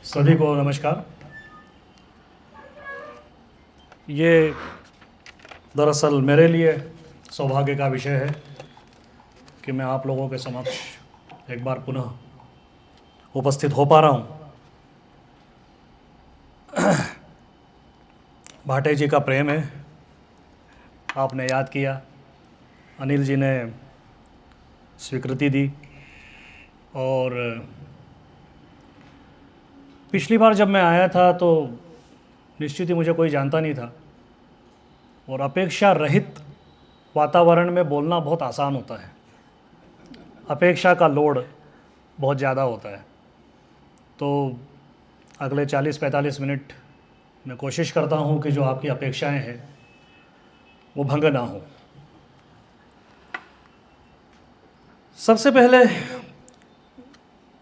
सभी को नमस्कार। ये दरअसल मेरे लिए सौभाग्य का विषय है कि मैं आप लोगों के समक्ष एक बार पुनः उपस्थित हो पा रहा हूँ। भाटे जी का प्रेम है, आपने याद किया, अनिल जी ने स्वीकृति दी और पिछली बार जब मैं आया था तो निश्चित ही मुझे कोई जानता नहीं था और अपेक्षा रहित वातावरण में बोलना बहुत आसान होता है। अपेक्षा का लोड बहुत ज़्यादा होता है। तो अगले 40-45 मिनट मैं कोशिश करता हूँ कि जो आपकी अपेक्षाएं हैं वो भंग ना हो। सबसे पहले,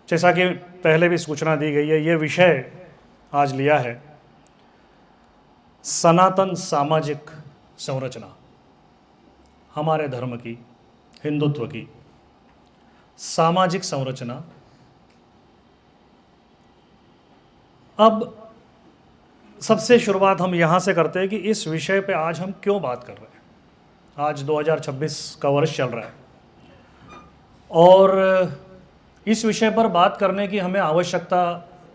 जैसा कि पहले भी सूचना दी गई है, ये विषय आज लिया है सनातन सामाजिक संरचना, हमारे धर्म की, हिंदुत्व की सामाजिक संरचना। अब सबसे शुरुआत हम यहाँ से करते हैं कि इस विषय पे आज हम क्यों बात कर रहे हैं। आज 2026 का वर्ष चल रहा है और इस विषय पर बात करने की हमें आवश्यकता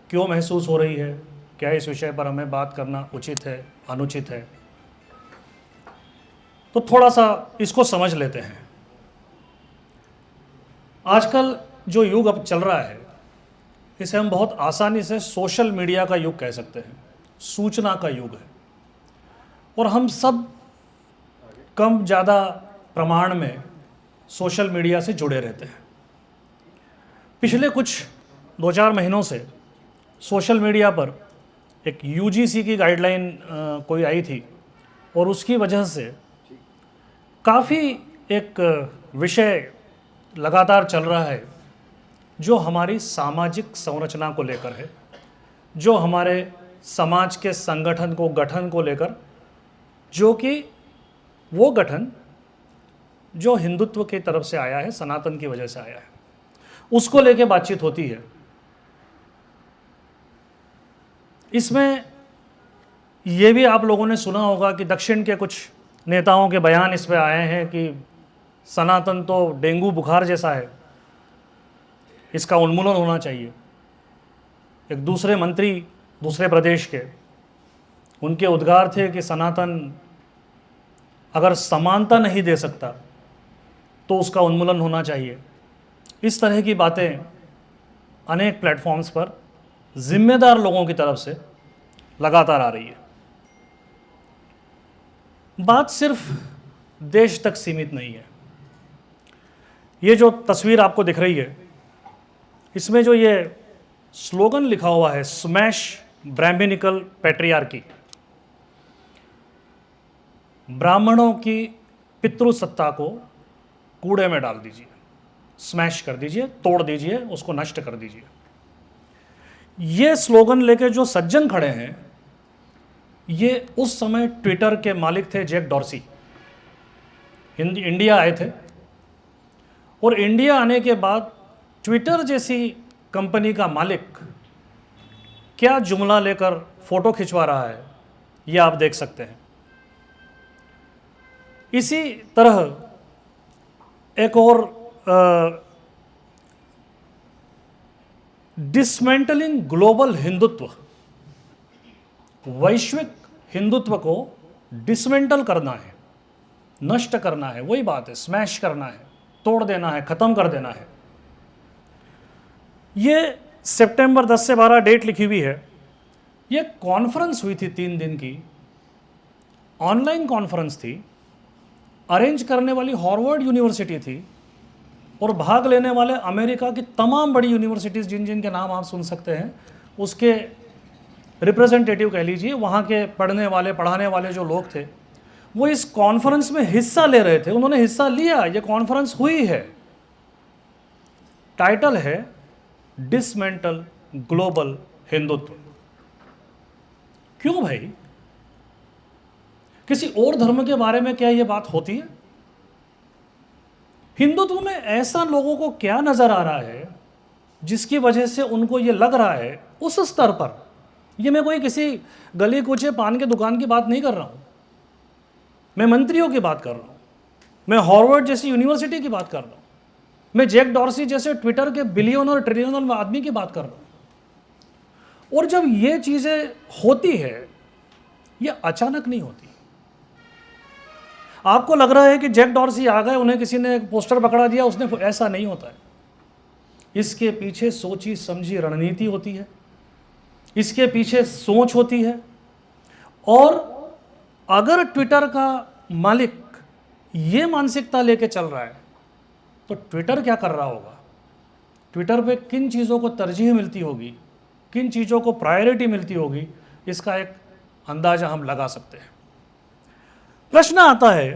क्यों महसूस हो रही है, क्या इस विषय पर हमें बात करना उचित है, अनुचित है, तो थोड़ा सा इसको समझ लेते हैं। आजकल जो युग अब चल रहा है इसे हम बहुत आसानी से सोशल मीडिया का युग कह सकते हैं, सूचना का युग है और हम सब कम ज़्यादा प्रमाण में सोशल मीडिया से जुड़े रहते हैं। पिछले कुछ 2-4 महीनों से सोशल मीडिया पर एक यूजीसी की गाइडलाइन कोई आई थी और उसकी वजह से काफ़ी एक विषय लगातार चल रहा है जो हमारी सामाजिक संरचना को लेकर है, जो हमारे समाज के गठन को लेकर, जो कि वो गठन जो हिंदुत्व की तरफ से आया है, सनातन की वजह से आया है, उसको लेके बातचीत होती है। इसमें ये भी आप लोगों ने सुना होगा कि दक्षिण के कुछ नेताओं के बयान इस पे आए हैं कि सनातन तो डेंगू बुखार जैसा है, इसका उन्मूलन होना चाहिए। एक दूसरे मंत्री दूसरे प्रदेश के, उनके उद्गार थे कि सनातन अगर समानता नहीं दे सकता तो उसका उन्मूलन होना चाहिए। इस तरह की बातें अनेक प्लेटफॉर्म्स पर जिम्मेदार लोगों की तरफ से लगातार आ रही है। बात सिर्फ देश तक सीमित नहीं है। ये जो तस्वीर आपको दिख रही है, इसमें जो ये स्लोगन लिखा हुआ है, स्मैश ब्राह्मणिकल पैट्रियार्की, ब्राह्मणों की पितृसत्ता को कूड़े में डाल दीजिए, स्मैश कर दीजिए, तोड़ दीजिए, उसको नष्ट कर दीजिए। ये स्लोगन लेके जो सज्जन खड़े हैं, ये उस समय ट्विटर के मालिक थे जैक डॉर्सी। इंडिया आए थे और इंडिया आने के बाद ट्विटर जैसी कंपनी का मालिक क्या जुमला लेकर फोटो खिंचवा रहा है, ये आप देख सकते हैं। इसी तरह एक और डिसमेंटलिंग ग्लोबल हिंदुत्व, वैश्विक हिंदुत्व को डिसमेंटल करना है, नष्ट करना है, वही बात है, स्मैश करना है, तोड़ देना है, खत्म कर देना है। ये सितंबर 10 से 12 डेट लिखी हुई है। ये कॉन्फ्रेंस हुई थी 3 दिन की, ऑनलाइन कॉन्फ्रेंस थी, अरेंज करने वाली हार्वर्ड यूनिवर्सिटी थी और भाग लेने वाले अमेरिका की तमाम बड़ी यूनिवर्सिटीज़, जिन जिन के नाम आप सुन सकते हैं, उसके रिप्रेजेंटेटिव कह लीजिए, वहाँ के पढ़ाने वाले जो लोग थे, वो इस कॉन्फ्रेंस में हिस्सा ले रहे थे। उन्होंने हिस्सा लिया, ये कॉन्फ्रेंस हुई है। टाइटल है डिसमेंटल ग्लोबल हिंदुत्व। क्यों भाई? किसी और धर्म के बारे में क्या ये बात होती है? हिंदुत्व में ऐसा लोगों को क्या नजर आ रहा है जिसकी वजह से उनको ये लग रहा है उस स्तर पर, ये मैं कोई किसी गली कूचे पान के दुकान की बात नहीं कर रहा हूँ, मैं मंत्रियों की बात कर रहा हूँ, मैं हार्वर्ड जैसी यूनिवर्सिटी की बात कर रहा हूँ, मैं जैक डॉर्सी जैसे ट्विटर के बिलियनर ट्रिलियनर आदमी की बात कर रहा हूँ। और जब ये चीज़ें होती है, ये अचानक नहीं होती। आपको लग रहा है कि जैक डॉर्सी आ गए, उन्हें किसी ने पोस्टर पकड़ा दिया, उसने, ऐसा नहीं होता है। इसके पीछे सोची समझी रणनीति होती है, इसके पीछे सोच होती है। और अगर ट्विटर का मालिक ये मानसिकता लेके चल रहा है तो ट्विटर क्या कर रहा होगा, ट्विटर पे किन चीज़ों को तरजीह मिलती होगी, किन चीज़ों को प्रायोरिटी मिलती होगी, इसका एक अंदाज़ा हम लगा सकते हैं। प्रश्न आता है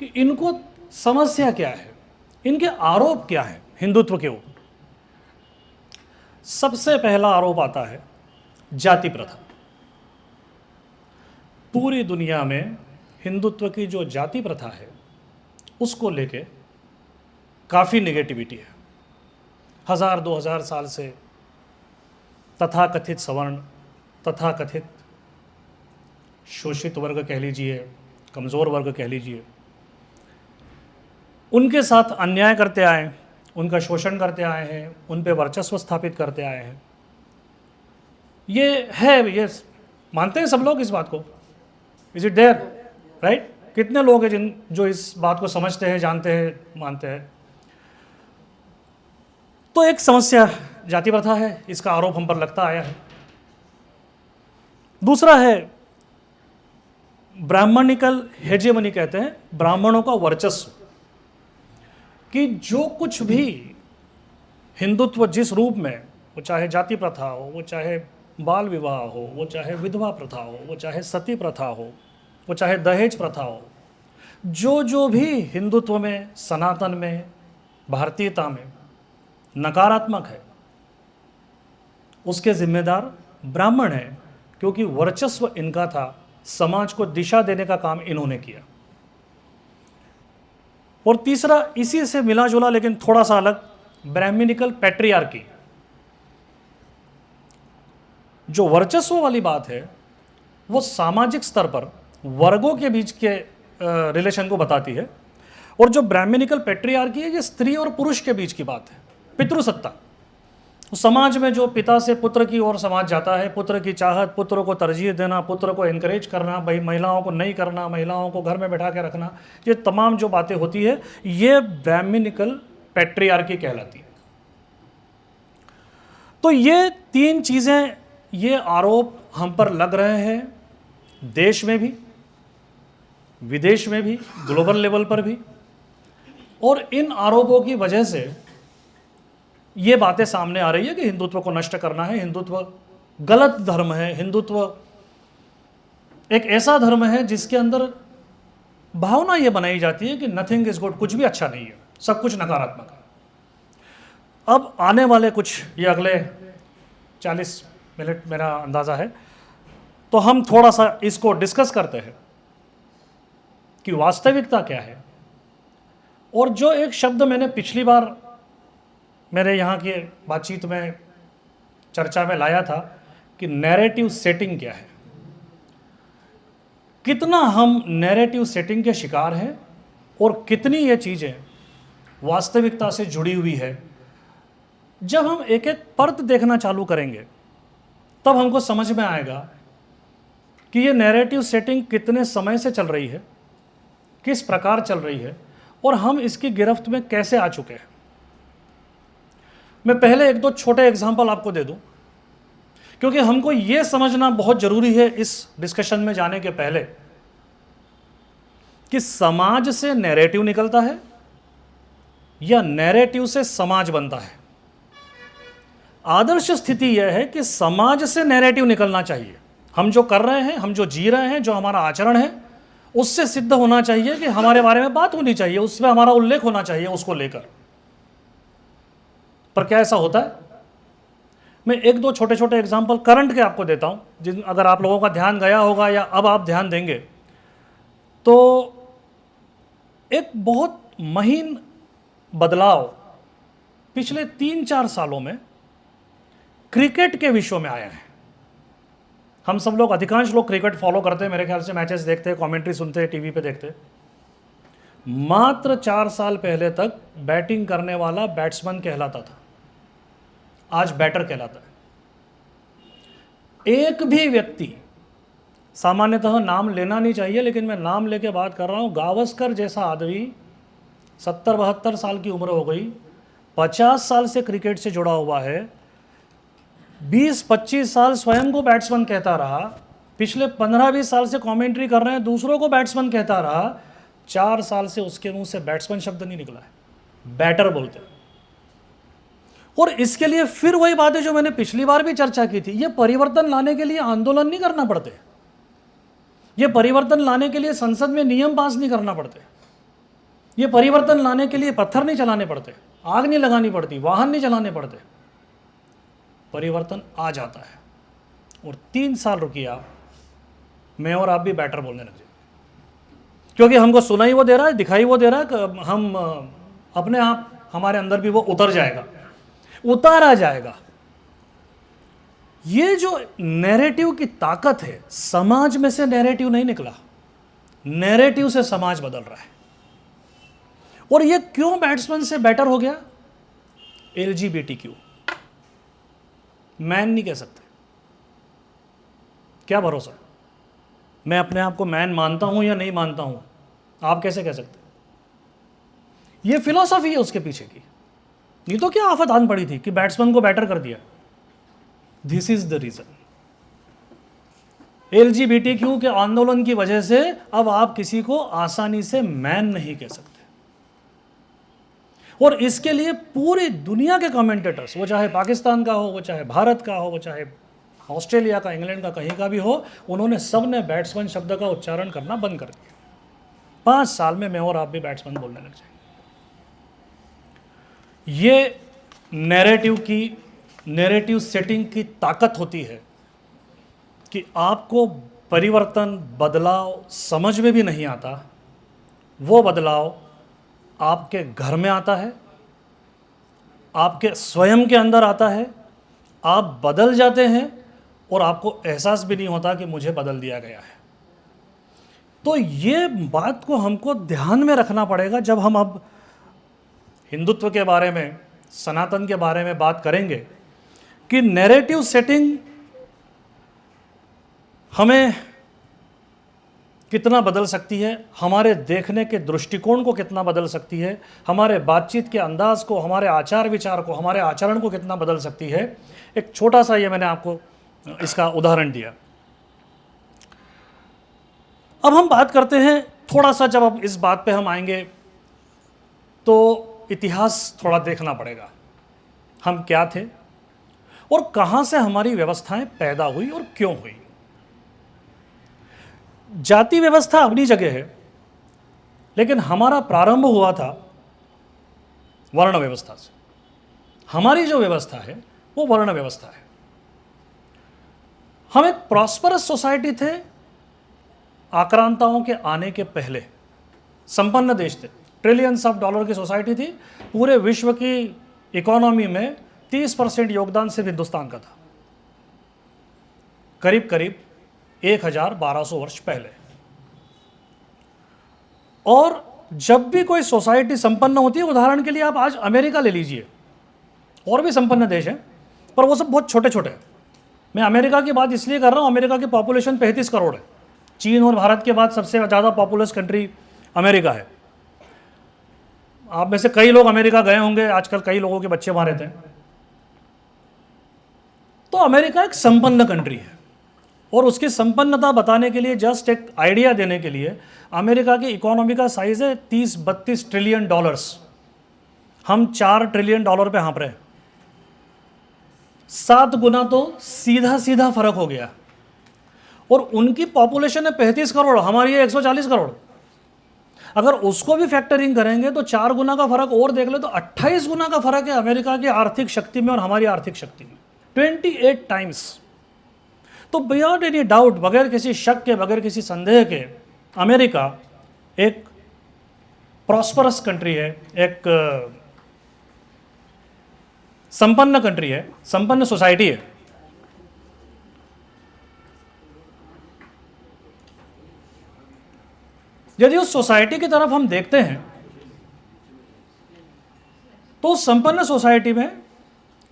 कि इनको समस्या क्या है, इनके आरोप क्या है हिंदुत्व के ऊपर। सबसे पहला आरोप आता है जाति प्रथा। पूरी दुनिया में हिंदुत्व की जो जाति प्रथा है उसको लेके काफ़ी नेगेटिविटी है। 1000-2000 साल से तथाकथित सवर्ण, तथाकथित शोषित वर्ग कह लीजिए, कमज़ोर वर्ग कह लीजिए, उनके साथ अन्याय करते आए, उनका शोषण करते आए हैं, उन पे वर्चस्व स्थापित करते आए हैं। ये है, ये मानते हैं सब लोग इस बात को। Is it there, right? कितने लोग हैं जो इस बात को समझते हैं, जानते हैं, मानते हैं। तो एक समस्या जाति प्रथा है, इसका आरोप हम पर लगता आया है। दूसरा है ब्राह्मणिकल हेजेमनी, कहते हैं ब्राह्मणों का वर्चस्व, कि जो कुछ भी हिंदुत्व जिस रूप में, वो चाहे जाति प्रथा हो, वो चाहे बाल विवाह हो, वो चाहे विधवा प्रथा हो, वो चाहे सती प्रथा हो, वो चाहे दहेज प्रथा हो, जो भी हिंदुत्व में, सनातन में, भारतीयता में नकारात्मक है, उसके जिम्मेदार ब्राह्मण हैं, क्योंकि वर्चस्व इनका था, समाज को दिशा देने का काम इन्होंने किया। और तीसरा इसी से मिला जुला लेकिन थोड़ा सा अलग, ब्राह्मणिकल पैट्रियार्की। जो वर्चस्व वाली बात है वो सामाजिक स्तर पर वर्गों के बीच के रिलेशन को बताती है, और जो ब्राह्मणिकल पैट्रियार्की है ये स्त्री और पुरुष के बीच की बात है, पितृसत्ता। समाज में जो पिता से पुत्र की ओर समाज जाता है, पुत्र की चाहत, पुत्र को तरजीह देना, पुत्र को इनकरेज करना, भाई महिलाओं को नहीं करना, महिलाओं को घर में बैठा के रखना, ये तमाम जो बातें होती है ये ब्राह्मणिकल पैट्रियार्की कहलाती है। तो ये तीन चीज़ें, ये आरोप हम पर लग रहे हैं, देश में भी, विदेश में भी, ग्लोबल लेवल पर भी। और इन आरोपों की वजह से ये बातें सामने आ रही है कि हिंदुत्व को नष्ट करना है, हिंदुत्व गलत धर्म है, हिंदुत्व एक ऐसा धर्म है जिसके अंदर भावना ये बनाई जाती है कि नथिंग इज गुड, कुछ भी अच्छा नहीं है, सब कुछ नकारात्मक है। अब आने वाले कुछ, ये अगले 40 मिनट मेरा अंदाज़ा है, तो हम थोड़ा सा इसको डिस्कस करते हैं कि वास्तविकता क्या है। और जो एक शब्द मैंने पिछली बार मेरे यहाँ की बातचीत में, चर्चा में लाया था कि नैरेटिव सेटिंग क्या है, कितना हम नैरेटिव सेटिंग के शिकार हैं और कितनी ये चीज़ें वास्तविकता से जुड़ी हुई है। जब हम एक एक परत देखना चालू करेंगे तब हमको समझ में आएगा कि ये नैरेटिव सेटिंग कितने समय से चल रही है, किस प्रकार चल रही है, और हम इसकी गिरफ्त में कैसे आ चुके हैं। मैं पहले एक दो छोटे एग्जाम्पल आपको दे दूं, क्योंकि हमको ये समझना बहुत ज़रूरी है इस डिस्कशन में जाने के पहले कि समाज से नैरेटिव निकलता है या नैरेटिव से समाज बनता है। आदर्श स्थिति यह है कि समाज से नैरेटिव निकलना चाहिए। हम जो कर रहे हैं, हम जो जी रहे हैं, जो हमारा आचरण है, उससे सिद्ध होना चाहिए कि हमारे बारे में बात होनी चाहिए, उसमें हमारा उल्लेख होना चाहिए उसको लेकर। पर क्या ऐसा होता है? मैं एक दो छोटे छोटे एग्जाम्पल करंट के आपको देता हूँ, जिन अगर आप लोगों का ध्यान गया होगा या अब आप ध्यान देंगे तो एक बहुत महीन बदलाव पिछले 3-4 सालों में क्रिकेट के विश्व में आया है। हम सब लोग, अधिकांश लोग क्रिकेट फॉलो करते हैं, मेरे ख्याल से मैचेस देखते हैं, कमेंट्री सुनते हैं, टीवी पे देखते हैं। मात्र 4 साल पहले तक बैटिंग करने वाला बैट्समैन कहलाता था, आज बैटर कहलाता है। एक भी व्यक्ति, सामान्यतः नाम लेना नहीं चाहिए लेकिन मैं नाम लेके बात कर रहा हूं, गावस्कर जैसा आदमी 70-72 साल की उम्र हो गई, 50 साल से क्रिकेट से जुड़ा हुआ है, 20-25 साल स्वयं को बैट्समैन कहता रहा, पिछले 15-20 साल से कमेंट्री कर रहे हैं, दूसरों को बैट्समैन कहता रहा, 4 साल से उसके मुंह से बैट्समैन शब्द नहीं निकला है, बैटर बोलते हैं। और इसके लिए फिर वही बात है जो मैंने पिछली बार भी चर्चा की थी, ये परिवर्तन लाने के लिए आंदोलन नहीं करना पड़ते, ये परिवर्तन लाने के लिए संसद में नियम पास नहीं करना पड़ते, ये परिवर्तन लाने के लिए पत्थर नहीं चलाने पड़ते, आग नहीं लगानी पड़ती, वाहन नहीं चलाने पड़ते, परिवर्तन आ जाता है। और 3 साल रुकिए आप, मैं और आप भी बैटर बोलने लग जाए, क्योंकि हमको सुनाई वो दे रहा है, दिखाई वो दे रहा है कि हम अपने आप, हमारे अंदर भी वो उतर जाएगा, उतारा जाएगा। ये जो नैरेटिव की ताकत है, समाज में से नैरेटिव नहीं निकला, नैरेटिव से समाज बदल रहा है। और ये क्यों बैट्समैन से बेटर हो गया? LGBTQ, मैन नहीं कह सकते, क्या भरोसा? मैं अपने आप को मैन मानता हूं या नहीं मानता हूं, आप कैसे कह सकते? ये फिलॉसफी है उसके पीछे की। ये तो क्या आफत आन पड़ी थी कि बैट्समैन को बैटर कर दिया। This is the reason. LGBTQ के आंदोलन की वजह से अब आप किसी को आसानी से मैन नहीं कह सकते। और इसके लिए पूरी दुनिया के कमेंटेटर्स, वो चाहे पाकिस्तान का हो, वो चाहे भारत का हो, वो चाहे ऑस्ट्रेलिया का, इंग्लैंड का, कहीं का भी हो, उन्होंने सब ने बैट्समैन शब्द का उच्चारण करना बंद कर दिया। 5 साल में मैं और आप भी बैट्समैन बोलने लग जाएंगे। ये नैरेटिव सेटिंग की ताकत होती है कि आपको परिवर्तन, बदलाव समझ में भी नहीं आता, वो बदलाव आपके घर में आता है, आपके स्वयं के अंदर आता है, आप बदल जाते हैं और आपको एहसास भी नहीं होता कि मुझे बदल दिया गया है। तो ये बात को हमको ध्यान में रखना पड़ेगा जब हम अब हिंदुत्व के बारे में, सनातन के बारे में बात करेंगे, कि नैरेटिव सेटिंग हमें कितना बदल सकती है, हमारे देखने के दृष्टिकोण को कितना बदल सकती है, हमारे बातचीत के अंदाज को, हमारे आचार विचार को, हमारे आचरण को कितना बदल सकती है। एक छोटा सा ये मैंने आपको इसका उदाहरण दिया। अब हम बात करते हैं थोड़ा सा, जब अब इस बात पे हम आएंगे तो इतिहास थोड़ा देखना पड़ेगा, हम क्या थे और कहाँ से हमारी व्यवस्थाएं पैदा हुई और क्यों हुई। जाति व्यवस्था अपनी जगह है, लेकिन हमारा प्रारंभ हुआ था वर्ण व्यवस्था से। हमारी जो व्यवस्था है वो वर्ण व्यवस्था है। हम एक प्रॉस्परस सोसाइटी थे आक्रांताओं के आने के पहले, संपन्न देश थे, ट्रिलियंस ऑफ डॉलर की सोसाइटी थी, पूरे विश्व की इकोनॉमी में 30% योगदान सिर्फ हिंदुस्तान का था, करीब करीब 1200 वर्ष पहले। और जब भी कोई सोसाइटी संपन्न होती है, उदाहरण के लिए आप आज अमेरिका ले लीजिए, और भी संपन्न देश हैं पर वो सब बहुत छोटे छोटे हैं। मैं अमेरिका की बात इसलिए कर रहा हूं, अमेरिका की पॉपुलेशन 35 करोड़ है, चीन और भारत के बाद सबसे ज़्यादा पॉपुलस कंट्री अमेरिका है। आप में से कई लोग अमेरिका गए होंगे, आजकल कई लोगों के बच्चे वहाँ रहते हैं। तो अमेरिका एक संपन्न कंट्री है, और उसकी संपन्नता बताने के लिए, जस्ट एक आइडिया देने के लिए, अमेरिका की इकोनॉमी का साइज है 30-32 ट्रिलियन डॉलर्स। हम 4 ट्रिलियन डॉलर पे हाँप रहे हैं। 7 गुना तो सीधा सीधा फर्क हो गया। और उनकी पॉपुलेशन है 35 करोड़, हमारी है 140 करोड़। अगर उसको भी फैक्टरिंग करेंगे तो 4 गुना का फर्क और देख ले तो 28 गुना का फर्क है अमेरिका की आर्थिक शक्ति में और हमारी आर्थिक शक्ति में, 28 टाइम्स। तो बियॉन्ड एनी डाउट, बगैर किसी शक के, बगैर किसी संदेह के, अमेरिका एक प्रॉस्परस कंट्री है, एक संपन्न कंट्री है, संपन्न सोसाइटी है, यदि उस सोसाइटी की तरफ हम देखते हैं तो संपन्न सोसाइटी में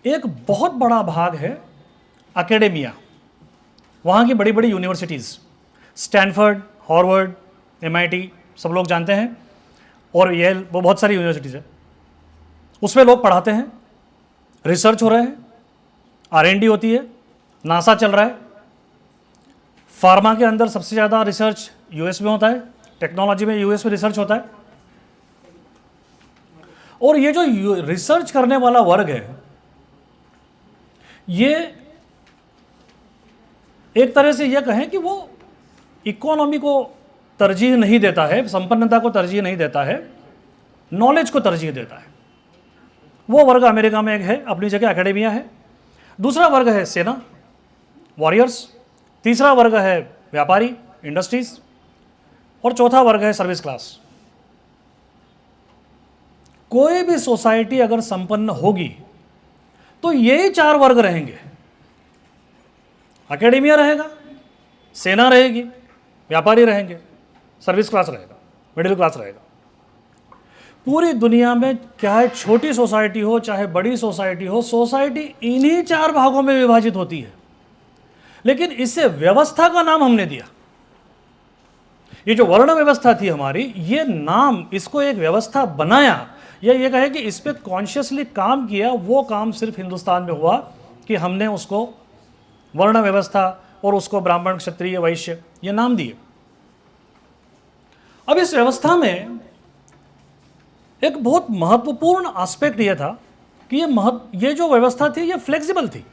एक बहुत बड़ा भाग है एकेडेमिया, वहाँ की बड़ी बड़ी यूनिवर्सिटीज़, स्टैनफोर्ड, हार्वर्ड, MIT सब लोग जानते हैं, और ये वो बहुत सारी यूनिवर्सिटीज़ है, उसमें लोग पढ़ाते हैं, रिसर्च हो रहे हैं, R&D होती है, नासा चल रहा है, फार्मा के अंदर सबसे ज़्यादा रिसर्च US में होता है, टेक्नोलॉजी में US में रिसर्च होता है। और ये जो रिसर्च करने वाला वर्ग है, ये एक तरह से ये कहें कि वो इकोनॉमी को तरजीह नहीं देता है, संपन्नता को तरजीह नहीं देता है, नॉलेज को तरजीह देता है। वो वर्ग अमेरिका में एक है, अपनी जगह एकेडेमिया है। दूसरा वर्ग है सेना, वॉरियर्स। तीसरा वर्ग है व्यापारी, इंडस्ट्रीज। और चौथा वर्ग है सर्विस क्लास। कोई भी सोसाइटी अगर संपन्न होगी तो यही 4 वर्ग रहेंगे, एकेडेमिया रहेगा, सेना रहेगी, व्यापारी रहेंगे, सर्विस क्लास रहेगा, मिडिल क्लास रहेगा। पूरी दुनिया में चाहे छोटी सोसाइटी हो चाहे बड़ी सोसाइटी हो, सोसाइटी इन्हीं 4 भागों में विभाजित होती है, लेकिन इससे व्यवस्था का नाम हमने दिया। ये जो वर्ण व्यवस्था थी हमारी, ये नाम, इसको एक व्यवस्था बनाया, या ये कहे कि इस पर कॉन्शियसली काम किया, वो काम सिर्फ हिंदुस्तान में हुआ कि हमने उसको वर्ण व्यवस्था और उसको ब्राह्मण, क्षत्रिय, वैश्य ये नाम दिए। अब इस व्यवस्था में एक बहुत महत्वपूर्ण एस्पेक्ट ये था कि ये जो व्यवस्था थी ये फ्लेक्सिबल थी।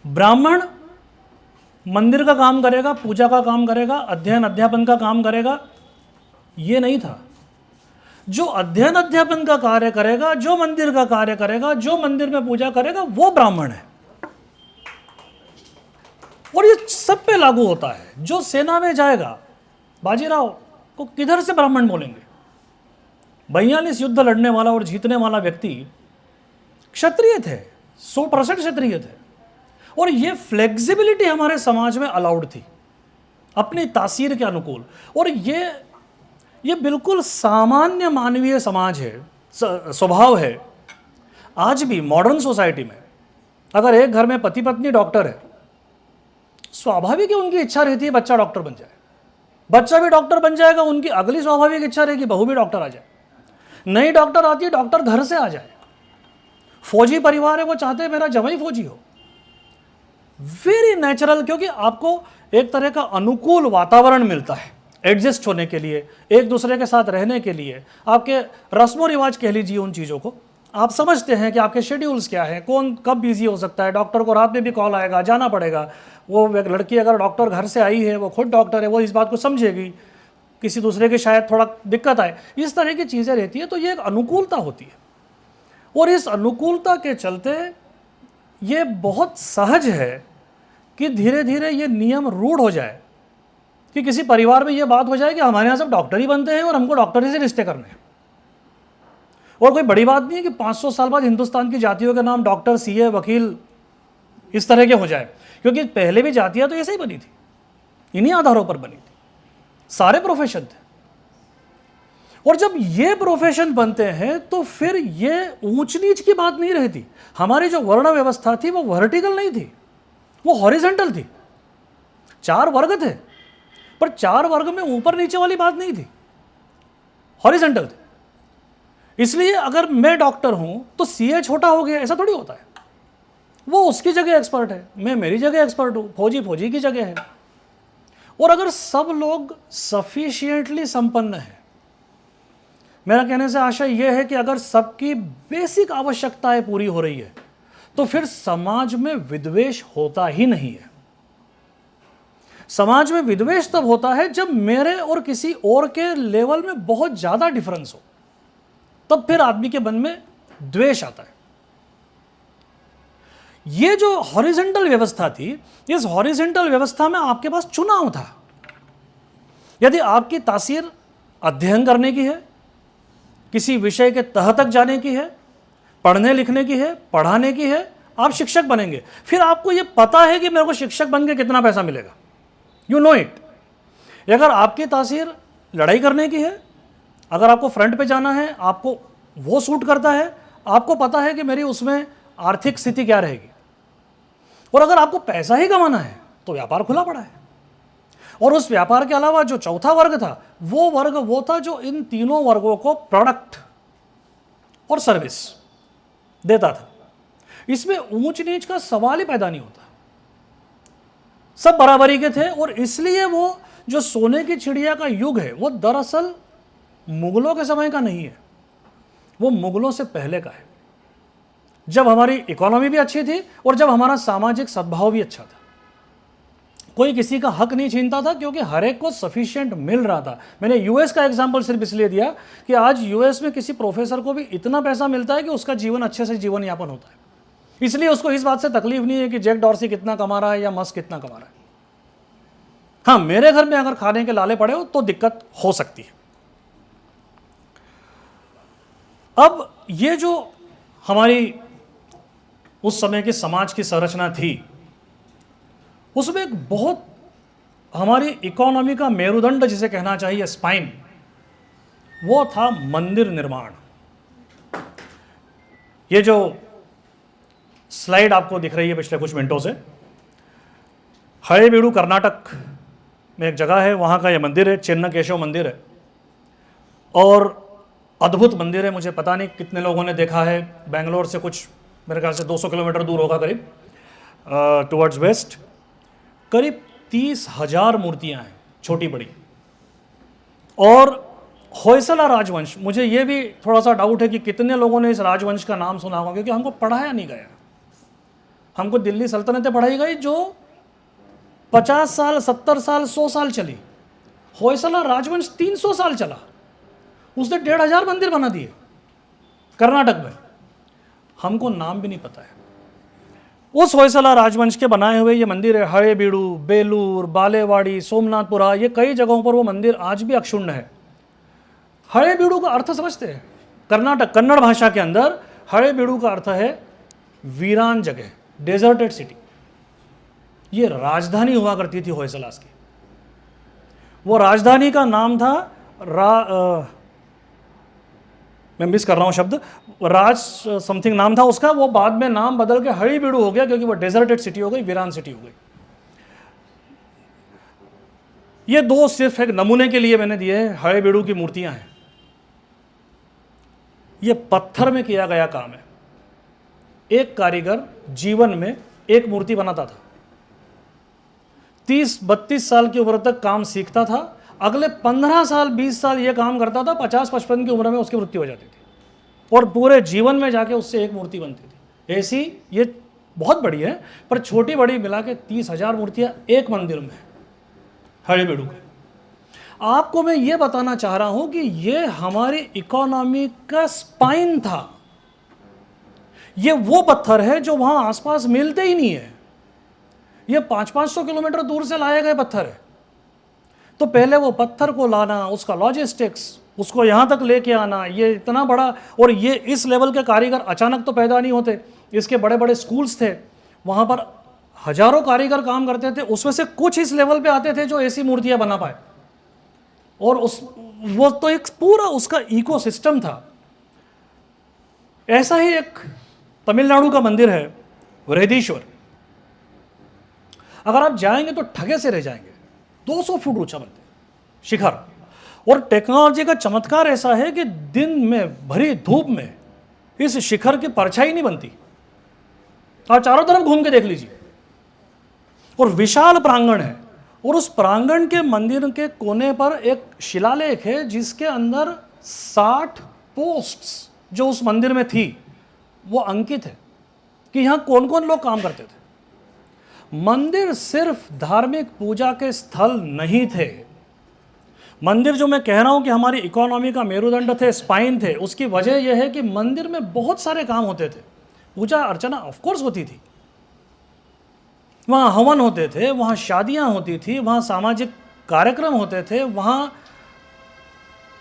ब्राह्मण मंदिर का काम करेगा, पूजा का काम करेगा, अध्ययन अध्यापन का काम करेगा, ये नहीं था। जो अध्ययन अध्यापन का कार्य करेगा, जो मंदिर का कार्य करेगा, जो मंदिर में पूजा करेगा, वो ब्राह्मण है। और ये सब पे लागू होता है। जो सेना में जाएगा, बाजीराव को किधर से ब्राह्मण बोलेंगे? 42 युद्ध लड़ने वाला और जीतने वाला व्यक्ति क्षत्रिय थे, 100% क्षत्रिय थे। और ये फ्लेक्सिबिलिटी हमारे समाज में अलाउड थी, अपनी तासीर के अनुकूल। और ये बिल्कुल सामान्य मानवीय समाज है, स्वभाव है। आज भी मॉडर्न सोसाइटी में अगर एक घर में पति पत्नी डॉक्टर है, स्वाभाविक है उनकी इच्छा रहती है बच्चा डॉक्टर बन जाए, बच्चा भी डॉक्टर बन जाएगा, उनकी अगली स्वाभाविक इच्छा रहेगी बहू भी डॉक्टर आ जाए। नई डॉक्टर आती है, डॉक्टर घर से आ जाए। फौजी परिवार है, वो चाहते हैं मेरा जवाई फौजी हो। वेरी नेचुरल, क्योंकि आपको एक तरह का अनुकूल वातावरण मिलता है एडजस्ट होने के लिए, एक दूसरे के साथ रहने के लिए। आपके रस्मों रिवाज कह लीजिए, उन चीज़ों को आप समझते हैं कि आपके शेड्यूल्स क्या हैं, कौन कब बिजी हो सकता है। डॉक्टर को रात में भी कॉल आएगा, जाना पड़ेगा। वो लड़की अगर डॉक्टर घर से आई है, वो खुद डॉक्टर है, वो इस बात को समझेगी, किसी दूसरे के शायद थोड़ा दिक्कत आए, इस तरह की चीज़ें रहती है। तो ये एक अनुकूलता होती है, और इस अनुकूलता के चलते ये बहुत सहज है कि धीरे धीरे ये नियम रूढ़ हो जाए, कि किसी परिवार में ये बात हो जाए कि हमारे यहाँ सब डॉक्टर ही बनते हैं और हमको डॉक्टर ही से रिश्ते करने हैं। और कोई बड़ी बात नहीं है कि 500 साल बाद हिंदुस्तान की जातियों के नाम डॉक्टर, CA, वकील इस तरह के हो जाए, क्योंकि पहले भी जातियाँ तो ऐसे ही बनी थी, इन्हीं आधारों पर बनी थी, सारे प्रोफेशन थे। और जब ये प्रोफेशन बनते हैं तो फिर ये ऊंच नीच की बात नहीं रहती। हमारी जो वर्ण व्यवस्था थी वो वर्टिकल नहीं थी, वो हॉरिजॉन्टल थी। 4 वर्ग थे, पर 4 वर्ग में ऊपर नीचे वाली बात नहीं थी, हॉरिजॉन्टल थे। इसलिए अगर मैं डॉक्टर हूं तो CA छोटा हो गया, ऐसा थोड़ी होता है। वो उसकी जगह एक्सपर्ट है, मैं मेरी जगह एक्सपर्ट हूं, फौजी फौजी की जगह है। और अगर सब लोग सफिशिएंटली संपन्न हैं, मेरा कहने से आशय यह है कि अगर सबकी बेसिक आवश्यकताएं पूरी हो रही है तो फिर समाज में विद्वेष होता ही नहीं है। समाज में विद्वेष तब होता है जब मेरे और किसी और के लेवल में बहुत ज्यादा डिफरेंस हो, तब फिर आदमी के मन में द्वेष आता है। ये जो हॉरिजॉन्टल व्यवस्था थी, इस हॉरिजॉन्टल व्यवस्था में आपके पास चुनाव था। यदि आपकी तासीर अध्ययन करने की है किसी विषय के तह तक जाने की है, पढ़ने लिखने की है, पढ़ाने की है, आप शिक्षक बनेंगे। फिर आपको ये पता है कि मेरे को शिक्षक बन के कितना पैसा मिलेगा, यू नो इट। अगर आपकी तासीर लड़ाई करने की है, अगर आपको फ्रंट पे जाना है, आपको वो सूट करता है, आपको पता है कि मेरी उसमें आर्थिक स्थिति क्या रहेगी। और अगर आपको पैसा ही कमाना है तो व्यापार खुला पड़ा है। और उस व्यापार के अलावा जो चौथा वर्ग था, वो वर्ग वो था जो इन तीनों वर्गों को प्रोडक्ट और सर्विस देता था। इसमें ऊंच नीच का सवाल ही पैदा नहीं होता, सब बराबरी के थे। और इसलिए वो जो सोने की चिड़िया का युग है, वो दरअसल मुगलों के समय का नहीं है, वो मुगलों से पहले का है, जब हमारी इकोनॉमी भी अच्छी थी और जब हमारा सामाजिक सद्भाव भी अच्छा था। कोई किसी का हक नहीं छीनता था, क्योंकि हर एक को सफिशिएंट मिल रहा था। मैंने यूएस का एग्जांपल सिर्फ इसलिए दिया कि आज यूएस में किसी प्रोफेसर को भी इतना पैसा मिलता है कि उसका जीवन अच्छे से जीवन यापन होता है, इसलिए उसको इस बात से तकलीफ नहीं है कि जैक डॉर्सी कितना कमा रहा है या मस्क कितना कमा रहा है। हाँ, मेरे घर में अगर खाने के लाले पड़े हो तो दिक्कत हो सकती है। अब ये जो हमारी उस समय की समाज की संरचना थी, उसमें एक बहुत हमारी इकोनॉमी का मेरुदंड जिसे कहना चाहिए, स्पाइन, वो था मंदिर निर्माण। ये जो स्लाइड आपको दिख रही है पिछले कुछ मिनटों से, हळेबीडु कर्नाटक में एक जगह है, वहाँ का ये मंदिर है, चेन्नकेशव मंदिर है। और अद्भुत मंदिर है, मुझे पता नहीं कितने लोगों ने देखा है। बेंगलोर से कुछ मेरे ख्याल से 200 किलोमीटर दूर होगा करीब, टुवर्ड्स वेस्ट। करीब 30,000 मूर्तियाँ हैं, छोटी बड़ी। और होयसला राजवंश, मुझे ये भी थोड़ा सा डाउट है कि कितने लोगों ने इस राजवंश का नाम सुना होगा, क्योंकि हमको पढ़ाया नहीं गया। हमको दिल्ली सल्तनतें पढ़ाई गई जो 50 साल, 70 साल, 100 साल चली। होयसला राजवंश 300 साल चला, उसने 1,500 मंदिर बना दिए कर्नाटक में, हमको नाम भी नहीं पता है। उस होयसला राजवंश के बनाए हुए ये मंदिर है, हळेबीडु, बेलूर, बालेवाड़ी, सोमनाथपुरा, ये कई जगहों पर वो मंदिर आज भी अक्षुण्ण है। हळेबीडु का अर्थ समझते हैं? कर्नाटक कन्नड़ भाषा के अंदर हळेबीडु का अर्थ है वीरान जगह, डेजर्टेड सिटी। ये राजधानी हुआ करती थी होयसलास की। वो राजधानी का नाम था मैं मिस कर रहा हूँ शब्द, राज समथिंग नाम था उसका। वो बाद में नाम बदल के हळेबीडु हो गया, क्योंकि वो डेजर्टेड सिटी हो गई, वीरान सिटी हो गई। ये दो सिर्फ एक नमूने के लिए मैंने दिए हैं। हळेबीडु की मूर्तियां हैं, ये पत्थर में किया गया काम है। एक कारीगर जीवन में एक मूर्ति बनाता था, 30-32 साल की उम्र तक काम सीखता था, अगले 15 साल 20 साल ये काम करता था, 50-55 की उम्र में उसकी मृत्यु हो जाती थी, और पूरे जीवन में जाके उससे एक मूर्ति बनती थी। ऐसी ये बहुत बड़ी है, पर छोटी बड़ी मिला के 30,000 मूर्तियां एक मंदिर में हळेबीडु के। आपको मैं ये बताना चाह रहा हूं कि ये हमारी इकोनॉमी का स्पाइन था। ये वो पत्थर है जो वहां आसपास मिलते ही नहीं है, ये 500-500 किलोमीटर दूर से लाए गए पत्थर है। तो पहले वो पत्थर को लाना, उसका लॉजिस्टिक्स, उसको यहाँ तक लेके आना, ये इतना बड़ा। और ये इस लेवल के कारीगर अचानक तो पैदा नहीं होते, इसके बड़े बड़े स्कूल्स थे, वहाँ पर हजारों कारीगर काम करते थे, उसमें से कुछ इस लेवल पे आते थे जो ऐसी मूर्तियाँ बना पाए। और वो तो एक पूरा उसका इकोसिस्टम था। ऐसा ही एक तमिलनाडु का मंदिर है वृहदीश्वर, अगर आप जाएंगे तो ठगे से रह जाएंगे। 200 फुट ऊंचा मंदिर, शिखर। और टेक्नोलॉजी का चमत्कार ऐसा है कि दिन में भरी धूप में इस शिखर की परछाई नहीं बनती। आप चारों तरफ घूम के देख लीजिए, और विशाल प्रांगण है, और उस प्रांगण के मंदिर के कोने पर एक शिलालेख है जिसके अंदर 60 पोस्ट्स जो उस मंदिर में थी वो अंकित है कि यहाँ कौन कौन लोग काम करते थे। मंदिर सिर्फ धार्मिक पूजा के स्थल नहीं थे। मंदिर जो मैं कह रहा हूं कि हमारी इकोनॉमी का मेरुदंड थे, स्पाइन थे, उसकी वजह यह है कि मंदिर में बहुत सारे काम होते थे। पूजा अर्चना ऑफकोर्स होती थी, वहाँ हवन होते थे, वहाँ शादियाँ होती थी, वहाँ सामाजिक कार्यक्रम होते थे, वहाँ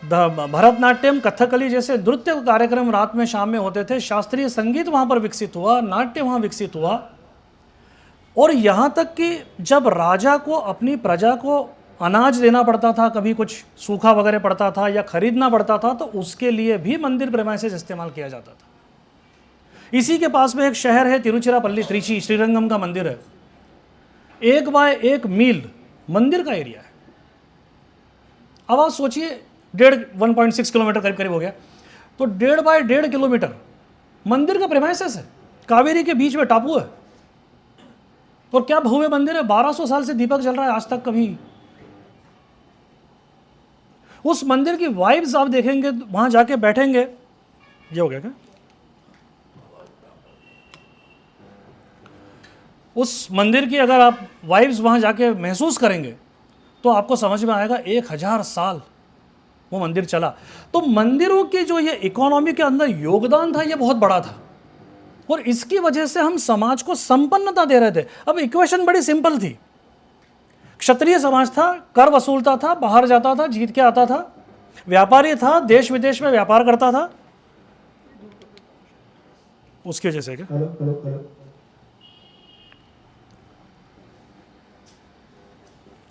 भरतनाट्यम, कथकली जैसे नृत्य कार्यक्रम रात में शाम में होते थे। शास्त्रीय संगीत वहाँ पर विकसित हुआ, नाट्य वहाँ विकसित हुआ। और यहाँ तक कि जब राजा को अपनी प्रजा को अनाज देना पड़ता था, कभी कुछ सूखा वगैरह पड़ता था या खरीदना पड़ता था, तो उसके लिए भी मंदिर प्रेमाइसेस इस्तेमाल किया जाता था। इसी के पास में एक शहर है तिरुचिरापल्ली, त्रिची, श्रीरंगम का मंदिर है। 1 बाय 1 मील मंदिर का एरिया है। अब आप सोचिए 1.6 किलोमीटर करीब करीब हो गया, तो 1.5 बाय 1.5 किलोमीटर मंदिर का प्रेमाइसेस है। कावेरी के बीच में टापू है और क्या भव्य मंदिर है। 1200 साल से दीपक जल रहा है, आज तक कभी। उस मंदिर की वाइब्स आप देखेंगे, वहां जाके बैठेंगे, ये हो गया क्या? उस मंदिर की अगर आप वाइब्स वहां जाके महसूस करेंगे तो आपको समझ में आएगा 1000 साल वो मंदिर चला। तो मंदिरों की जो ये इकोनॉमी के अंदर योगदान था, ये बहुत बड़ा था और इसकी वजह से हम समाज को संपन्नता दे रहे थे। अब इक्वेशन बड़ी सिंपल थी। क्षत्रिय समाज था, कर वसूलता था, बाहर जाता था, जीत के आता था। व्यापारी था, देश विदेश में व्यापार करता था। उसकी वजह से क्या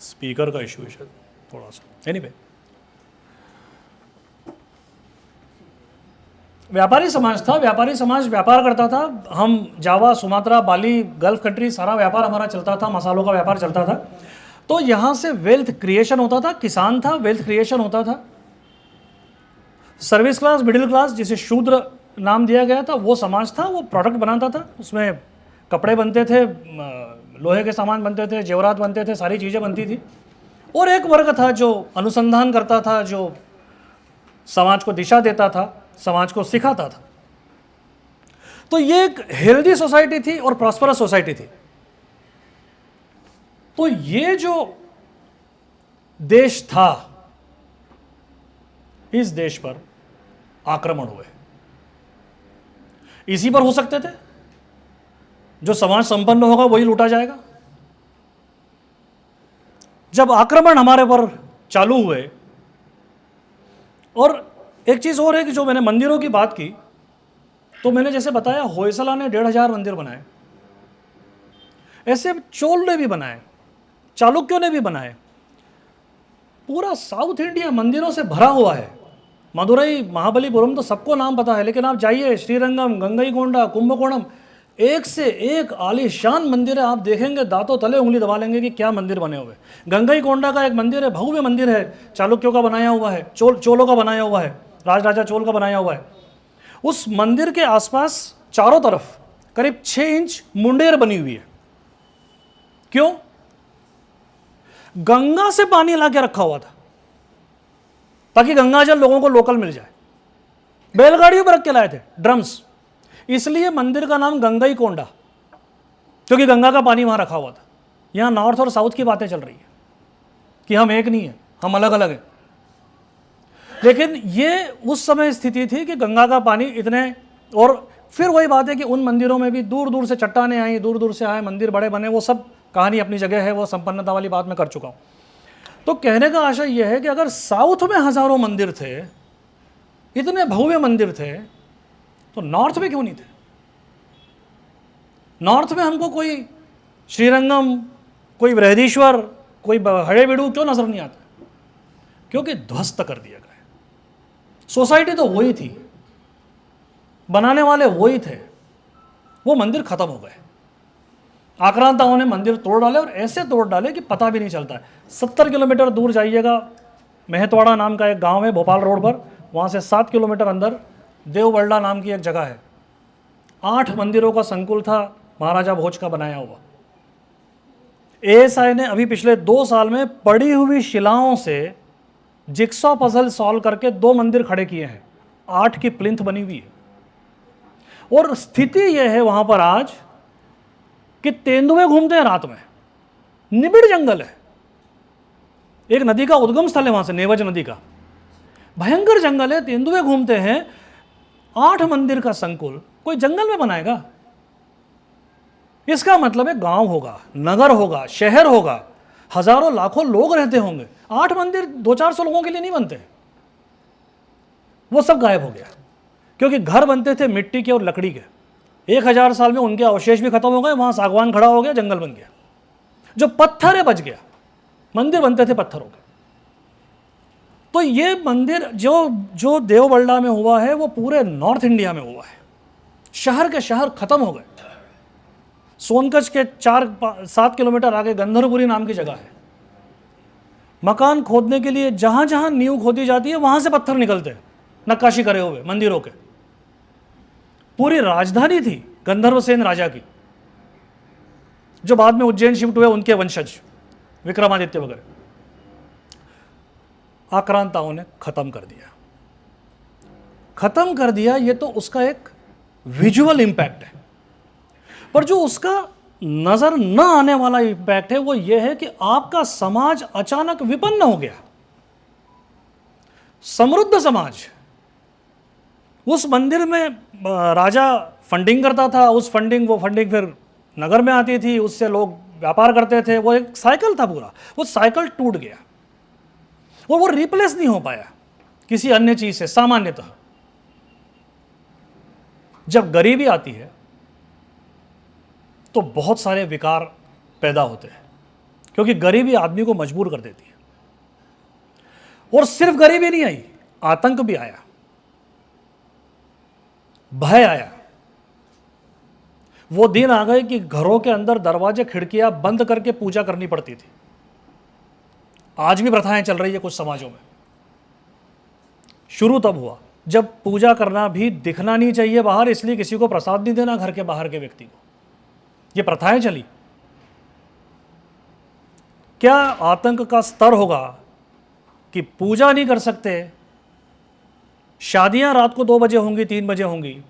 स्पीकर का इशू है थोड़ा सा। एनीवे, व्यापारी समाज था, व्यापारी समाज व्यापार करता था। हम जावा, सुमात्रा, बाली, गल्फ कंट्री, सारा व्यापार हमारा चलता था, मसालों का व्यापार चलता था। तो यहाँ से वेल्थ क्रिएशन होता था। किसान था, वेल्थ क्रिएशन होता था। सर्विस क्लास, मिडिल क्लास, जिसे शूद्र नाम दिया गया था, वो समाज था, वो प्रोडक्ट बनाता था। उसमें कपड़े बनते थे, लोहे के सामान बनते थे, जेवरात बनते थे, सारी चीज़ें बनती थी। और एक वर्ग था जो अनुसंधान करता था, जो समाज को दिशा देता था, समाज को सिखाता था। तो ये एक हेल्दी सोसाइटी थी और प्रॉस्परस सोसाइटी थी। तो ये जो देश था, इस देश पर आक्रमण हुए। इसी पर हो सकते थे। जो समाज संपन्न होगा वही लूटा जाएगा। जब आक्रमण हमारे पर चालू हुए, और एक चीज और है कि जो मैंने मंदिरों की बात की, तो मैंने जैसे बताया होयसला ने 1500 मंदिर बनाए। ऐसे चोल ने भी बनाए, चालुक्यों ने भी बनाए। पूरा साउथ इंडिया मंदिरों से भरा हुआ है। मदुरई, महाबलीपुरम तो सबको नाम पता है, लेकिन आप जाइए श्रीरंगम, गंगईकोंडा, कुंभकोणम, एक से एक आलीशान मंदिर है। आप देखेंगे दांतों तले उंगली दबा लेंगे कि क्या मंदिर बने हुए। गंगईकोंडा का एक मंदिर है, भव्य मंदिर है, चालुक्यों का बनाया हुआ है, चोलों का बनाया हुआ है, राजा चोल का बनाया हुआ है। उस मंदिर के आसपास चारों तरफ करीब 6 इंच मुंडेर बनी हुई है। क्यों? गंगा से पानी ला के रखा हुआ था ताकि गंगा जल लोगों को लोकल मिल जाए। बैलगाड़ियों पर रख के लाए थे, ड्रम्स। इसलिए मंदिर का नाम गंगईकोंडा, क्योंकि गंगा का पानी वहां रखा हुआ था। यहां नॉर्थ और साउथ की बातें चल रही है कि हम एक नहीं है, हम अलग अलग हैं। लेकिन ये उस समय स्थिति थी कि गंगा का पानी इतने, और फिर वही बात है कि उन मंदिरों में भी दूर दूर से चट्टानें आई, दूर दूर से आए, मंदिर बड़े बने। वो सब कहानी अपनी जगह है, वो संपन्नता वाली बात मैं कर चुका हूं। तो कहने का आशय यह है कि अगर साउथ में हजारों मंदिर थे, इतने भव्य मंदिर थे, तो नॉर्थ में क्यों नहीं थे? नॉर्थ में हमको कोई श्रीरंगम, कोई बृहदीश्वर, कोई हड़ेबीडू क्यों नजर नहीं आता? क्योंकि ध्वस्त कर दिया गया। सोसाइटी तो वही थी, बनाने वाले वही थे, वो मंदिर खत्म हो गए। आक्रांताओं ने मंदिर तोड़ डाले, और ऐसे तोड़ डाले कि पता भी नहीं चलता है। 70 किलोमीटर दूर जाइएगा, महतवाड़ा नाम का एक गांव है भोपाल रोड पर, वहाँ से 7 किलोमीटर अंदर देवबल्डा नाम की एक जगह है। 8 मंदिरों का संकुल था, महाराजा भोज का बनाया हुआ। एएसआई ने अभी पिछले 2 साल में पड़ी हुई शिलाओं से जिक्सॉ पजल सॉल्व करके 2 मंदिर खड़े किए हैं। 8 की प्लिंथ बनी हुई है। और स्थिति यह है वहां पर आज कि तेंदुए घूमते हैं रात में, निबिड़ जंगल है। एक नदी का उद्गम स्थल है वहां से, नेवज नदी का, भयंकर जंगल है, तेंदुए घूमते हैं। 8 मंदिर का संकुल कोई जंगल में बनाएगा? इसका मतलब है गांव होगा, नगर होगा, शहर होगा, हजारों लाखों लोग रहते होंगे। 8 मंदिर 200-400 लोगों के लिए नहीं बनते। वो सब गायब हो गया, क्योंकि घर बनते थे मिट्टी के और लकड़ी के। 1000 साल में उनके अवशेष भी खत्म हो गए, वहां सागवान खड़ा हो गया, जंगल बन गया। जो पत्थर है बच गया, मंदिर बनते थे पत्थरों के। तो ये मंदिर जो देवबल्ला में हुआ है वो पूरे नॉर्थ इंडिया में हुआ है। शहर के शहर खत्म हो गए। सोनकच्छ के 4-7 किलोमीटर आगे गंधर्वपुरी नाम की जगह है। मकान खोदने के लिए जहां जहां नींव खोदी जाती है वहां से पत्थर निकलते हैं, नक्काशी करे हुए मंदिरों के। पूरी राजधानी थी गंधर्वसेन राजा की, जो बाद में उज्जैन शिफ्ट हुए, उनके वंशज विक्रमादित्य वगैरह। आक्रांताओं ने खत्म कर दिया। ये तो उसका एक विजुअल इंपैक्ट है, पर जो उसका नजर न आने वाला इंपैक्ट है वो ये है कि आपका समाज अचानक विपन्न हो गया। समृद्ध समाज, उस मंदिर में राजा फंडिंग करता था, वो फंडिंग फिर नगर में आती थी, उससे लोग व्यापार करते थे। वो एक साइकिल था पूरा, वो साइकिल टूट गया और वो रिप्लेस नहीं हो पाया किसी अन्य चीज से। सामान्यतः जब गरीबी आती है तो बहुत सारे विकार पैदा होते हैं, क्योंकि गरीबी आदमी को मजबूर कर देती है। और सिर्फ गरीबी नहीं आई, आतंक भी आया, भय आया। वो दिन आ गए कि घरों के अंदर दरवाजे खिड़कियां बंद करके पूजा करनी पड़ती थी। आज भी प्रथाएं चल रही है कुछ समाजों में। शुरू तब हुआ जब पूजा करना भी दिखना नहीं चाहिए बाहर, इसलिए किसी को प्रसाद नहीं देना घर के बाहर के व्यक्ति को। ये प्रथाएं चली। क्या आतंक का स्तर होगा कि पूजा नहीं कर सकते, शादियां रात को 2 बजे होंगी, 3 बजे होंगी,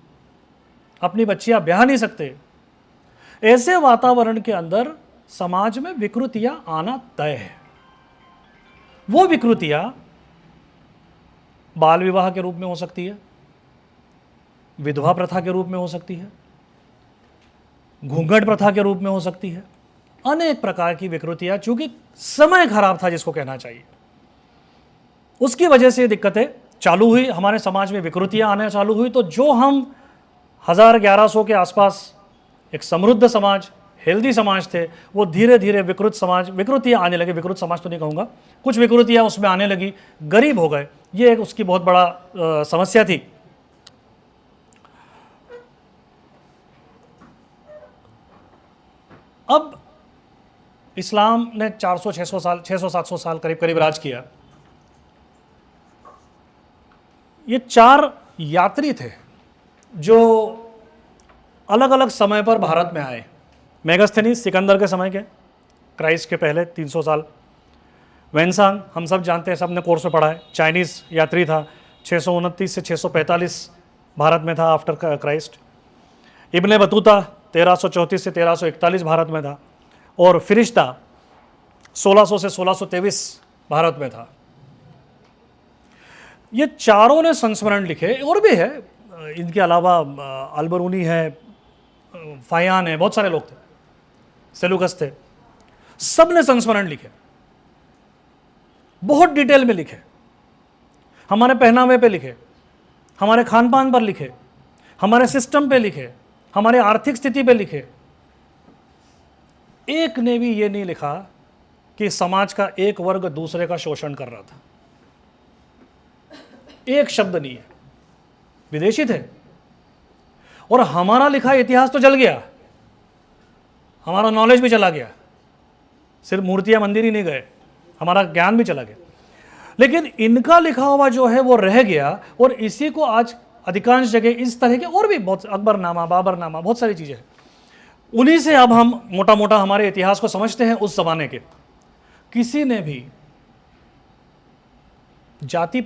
अपनी बच्चियां ब्याह नहीं सकते। ऐसे वातावरण के अंदर समाज में विकृतियां आना तय है। वो विकृतियां बाल विवाह के रूप में हो सकती है, विधवा प्रथा के रूप में हो सकती है, घूंघट प्रथा के रूप में हो सकती है। अनेक प्रकार की विकृतियां, चूंकि समय खराब था जिसको कहना चाहिए, उसकी वजह से दिक्कतें चालू हुई, हमारे समाज में विकृतियां आने चालू हुई। तो जो हम 1000-1100 के आसपास एक समृद्ध समाज, हेल्दी समाज थे, वो धीरे धीरे विकृतियां आने लगी। विकृत समाज तो नहीं कहूँगा, कुछ विकृतियां उसमें आने लगी, गरीब हो गए। ये एक उसकी बहुत बड़ा समस्या थी। अब इस्लाम ने 600-700 साल करीब राज किया। ये 4 यात्री थे जो अलग अलग समय पर भारत में आए। मेगास्थनीज सिकंदर के समय के, क्राइस्ट के पहले 300 साल। वेनसांग हम सब जानते हैं, सब ने कोर्स में पढ़ा है, चाइनीज़ यात्री था, 629 से 645 भारत में था आफ्टर क्राइस्ट। इब्ने बतूता 1334 से 1341 भारत में था। और फिरिश्ता 1600 से 1623 भारत में था। ये चारों ने संस्मरण लिखे, और भी है इनके अलावा, अलबरूनी है, फायान है, बहुत सारे लोग थे, सेलुकस थे। सब ने संस्मरण लिखे, बहुत डिटेल में लिखे। हमारे पहनावे पे लिखे, हमारे खान पान पर लिखे, हमारे सिस्टम पे लिखे, हमारे आर्थिक स्थिति पे लिखे। एक ने भी ये नहीं लिखा कि समाज का एक वर्ग दूसरे का शोषण कर रहा था। एक शब्द नहीं है। विदेशी थे, और हमारा लिखा इतिहास तो जल गया, हमारा नॉलेज भी चला गया। सिर्फ मूर्तियां मंदिर ही नहीं गए, हमारा ज्ञान भी चला गया। लेकिन इनका लिखा हुआ जो है वो रह गया, और इसी को आज अधिकांश जगह इस तरह के और भी बहुत, अकबरनामा, बाबरनामा, बहुत सारी चीज़ें हैं, उन्हीं से अब हम मोटा मोटा हमारे इतिहास को समझते हैं उस जमाने के। किसी ने भी जाति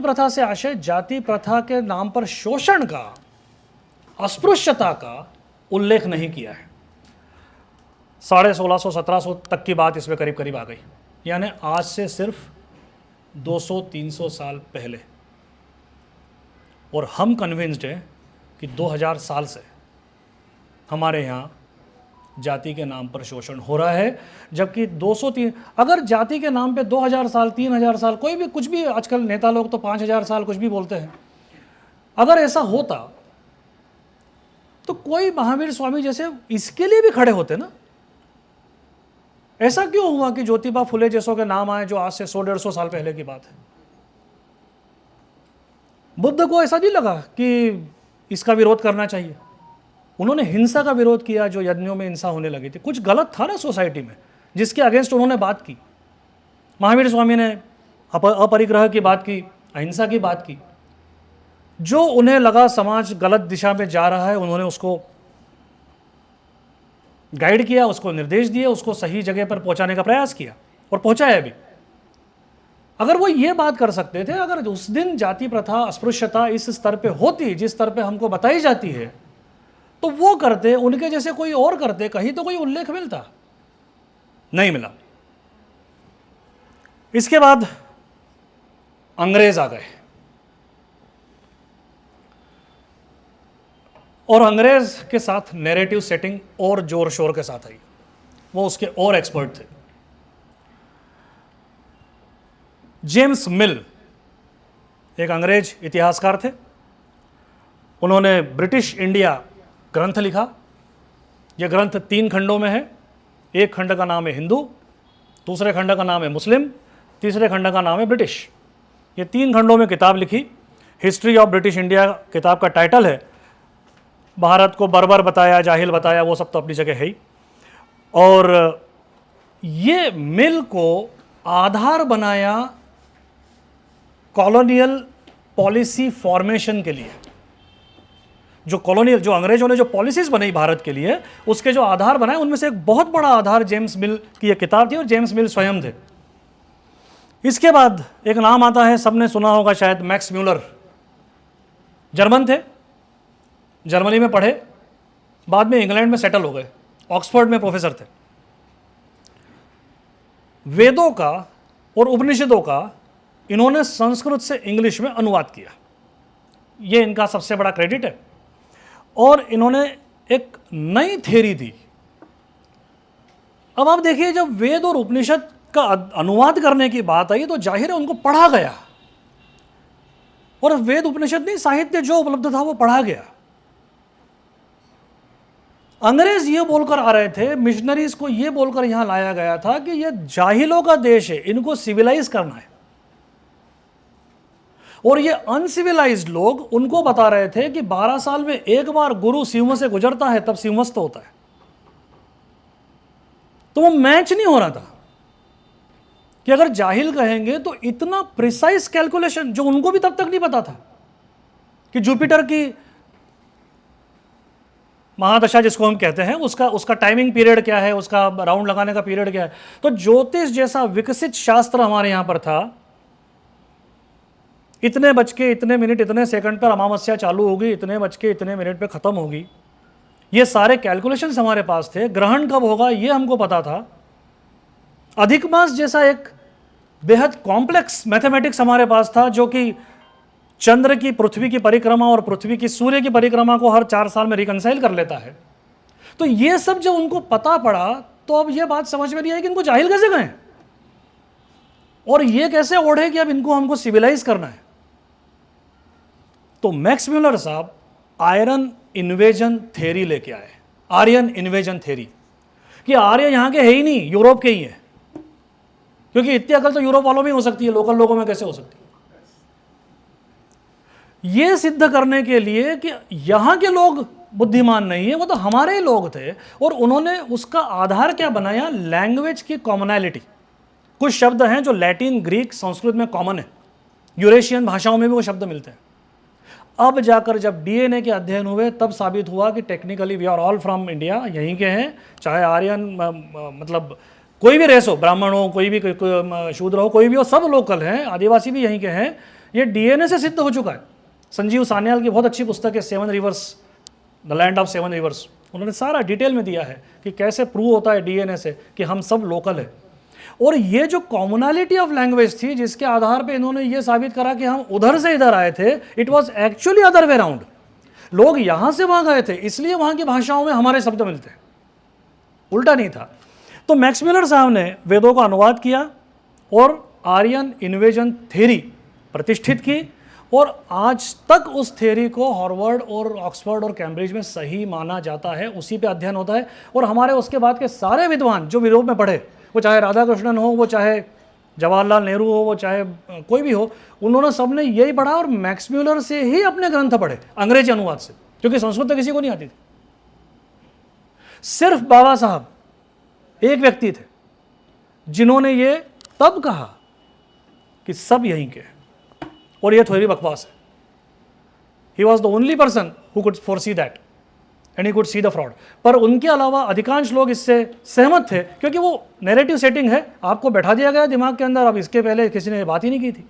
प्रथा से आशय जाति प्रथा के नाम पर शोषण का, अस्पृश्यता का उल्लेख नहीं किया है। 1650-1700 तक की बात इसमें करीब करीब आ गई, यानी आज से सिर्फ 200-300 साल पहले। और हम कन्विंस्ड हैं कि 2000 साल से हमारे यहाँ जाति के नाम पर शोषण हो रहा है, जबकि 203 अगर जाति के नाम पे 2000 साल 3000 साल कोई भी कुछ भी, आजकल नेता लोग तो 5000 साल कुछ भी बोलते हैं, अगर ऐसा होता तो कोई महावीर स्वामी जैसे इसके लिए भी खड़े होते ना। ऐसा क्यों हुआ कि ज्योतिबा फुले जैसों के नाम आए जो आज से 100-150 साल पहले की बात है? बुद्ध को ऐसा नहीं लगा कि इसका विरोध करना चाहिए? उन्होंने हिंसा का विरोध किया, जो यज्ञों में हिंसा होने लगी थी। कुछ गलत था ना सोसाइटी में, जिसके अगेंस्ट उन्होंने बात की। महावीर स्वामी ने अपरिग्रह की बात की, अहिंसा की बात की। जो उन्हें लगा समाज गलत दिशा में जा रहा है, उन्होंने उसको गाइड किया, उसको निर्देश दिए, उसको सही जगह पर पहुंचाने का प्रयास किया और पहुंचाया भी। अगर वो ये बात कर सकते थे, अगर उस दिन जाति प्रथा अस्पृश्यता इस स्तर पे होती जिस स्तर पे हमको बताई जाती है, तो वो करते, उनके जैसे कोई और करते, कहीं तो कोई उल्लेख मिलता, नहीं मिला। इसके बाद अंग्रेज आ गए और अंग्रेज के साथ नैरेटिव सेटिंग और जोर शोर के साथ आई। वो उसके और एक्सपर्ट थे। जेम्स मिल एक अंग्रेज इतिहासकार थे। उन्होंने ब्रिटिश इंडिया ग्रंथ लिखा। यह ग्रंथ 3 खंडों में है। एक खंड का नाम है हिंदू, दूसरे खंड का नाम है मुस्लिम, तीसरे खंड का नाम है ब्रिटिश। ये 3 खंडों में किताब लिखी। हिस्ट्री ऑफ ब्रिटिश इंडिया किताब का टाइटल है। भारत को बर्बर बताया, जाहिल बताया, वो सब तो अपनी जगह है ही। और ये मिल को आधार बनाया कॉलोनियल पॉलिसी फॉर्मेशन के लिए। जो अंग्रेजों ने जो पॉलिसीज बनाई भारत के लिए, उसके जो आधार बनाए, उनमें से एक बहुत बड़ा आधार जेम्स मिल की यह किताब थी और जेम्स मिल स्वयं थे। इसके बाद एक नाम आता है, सबने सुना होगा शायद, मैक्स म्यूलर। जर्मन थे, जर्मनी में पढ़े, बाद में इंग्लैंड में सेटल हो गए, ऑक्सफोर्ड में प्रोफेसर थे। वेदों का और उपनिषदों का इन्होंने संस्कृत से इंग्लिश में अनुवाद किया। ये इनका सबसे बड़ा क्रेडिट है। और इन्होंने एक नई थ्योरी दी। अब आप देखिए, जब वेद और उपनिषद का अनुवाद करने की बात आई तो जाहिर है उनको पढ़ा गया, और वेद उपनिषद नहीं, साहित्य जो उपलब्ध था वो पढ़ा गया। अंग्रेज ये बोलकर आ रहे थे, मिशनरीज को ये बोलकर यहां लाया गया था कि ये जाहिलों का देश है, इनको सिविलाइज करना है। और ये अनसिविलाइज्ड लोग उनको बता रहे थे कि 12 साल में एक बार गुरु सिंह से गुजरता है, तब सिंहस्थ होता है। तो वो मैच नहीं हो रहा था कि अगर जाहिल कहेंगे तो इतना प्रिसाइज कैलकुलेशन, जो उनको भी तब तक नहीं पता था कि जुपिटर की महादशा जिसको हम कहते हैं, उसका टाइमिंग पीरियड क्या है, उसका राउंड लगाने का पीरियड क्या है। तो ज्योतिष जैसा विकसित शास्त्र हमारे यहां पर था, इतने बज के इतने मिनट इतने सेकंड पर अमावस्या चालू होगी, इतने बज के इतने मिनट पे खत्म होगी, ये सारे कैलकुलेशंस हमारे पास थे। ग्रहण कब होगा ये हमको पता था। अधिक मास जैसा एक बेहद कॉम्प्लेक्स मैथमेटिक्स हमारे पास था, जो कि चंद्र की पृथ्वी की परिक्रमा और पृथ्वी की सूर्य की परिक्रमा को हर 4 साल में रिकंसाइल कर लेता है। तो ये सब जब उनको पता पड़ा तो अब ये बात समझ में नहीं आई कि इनको जाहिल कैसे गए, और ये कैसे ओढ़े कि अब इनको हमको सिविलाइज करना है। तो मैक्स म्यूलर साहब आयरन इन्वेजन थ्योरी लेके आए। आर्यन इन्वेजन थ्योरी, कि आर्य यहां के है ही नहीं, यूरोप के ही है, क्योंकि इतनी अकल तो यूरोप वालों में हो सकती है, लोकल लोगों में कैसे हो सकती है। यह सिद्ध करने के लिए कि यहां के लोग बुद्धिमान नहीं है, वो तो हमारे ही लोग थे। और उन्होंने उसका आधार क्या बनाया, लैंग्वेज की कॉमनैलिटी। कुछ शब्द हैं जो लैटिन, ग्रीक, संस्कृत में कॉमन है, यूरेशियन भाषाओं में भी वो शब्द मिलते हैं। अब जाकर जब डीएनए के अध्ययन हुए तब साबित हुआ कि technically we are all from India, यहीं के हैं। चाहे आर्यन मतलब कोई भी रेस हो, ब्राह्मण हो, कोई भी शूद्र हो, कोई भी हो, सब लोकल हैं, आदिवासी भी यहीं के हैं। ये डीएनए से सिद्ध हो चुका है। संजीव सान्याल की बहुत अच्छी पुस्तक है 7 reverse, the land of 7 reverse. उन्होंने सारा डिटेल में दिया है कि कैसे प्रूव होता है डीएनए से कि हम सब लोकल है। और ये जो कॉमनैलिटी ऑफ लैंग्वेज थी, जिसके आधार पे इन्होंने ये साबित करा कि हम उधर से इधर आए थे, it was actually other way round. लोग यहां से वहां गए थे, इसलिए वहां की भाषाओं में हमारे शब्द मिलते हैं। उल्टा नहीं था। तो मैक्स मिलर साहब ने वेदों का अनुवाद किया और आर्यन इन्वेजन थ्योरी प्रतिष्ठित की, और आज तक उस थ्योरी को हार्वर्ड और ऑक्सफोर्ड और कैम्ब्रिज में सही माना जाता है, उसी पे अध्ययन होता है। और हमारे उसके बाद के सारे विद्वान जो यूरोप में पढ़े, वो चाहे राधा कृष्णन हो, वो चाहे जवाहरलाल नेहरू हो, वो चाहे कोई भी हो, उन्होंने सबने यही पढ़ा और मैक्स म्यूलर से ही अपने ग्रंथ पढ़े अंग्रेजी अनुवाद से, क्योंकि संस्कृत तो किसी को नहीं आती थी। सिर्फ बाबा साहब एक व्यक्ति थे जिन्होंने ये तब कहा कि सब यहीं के हैं और ये थ्योरी बकवास है। He was the only person who could foresee that and he could see the fraud. पर उनके अलावा अधिकांश लोग इससे सहमत थे, क्योंकि वो नैरेटिव सेटिंग है, आपको बैठा दिया गया दिमाग के अंदर। अब इसके पहले किसी ने बात ही नहीं की थी।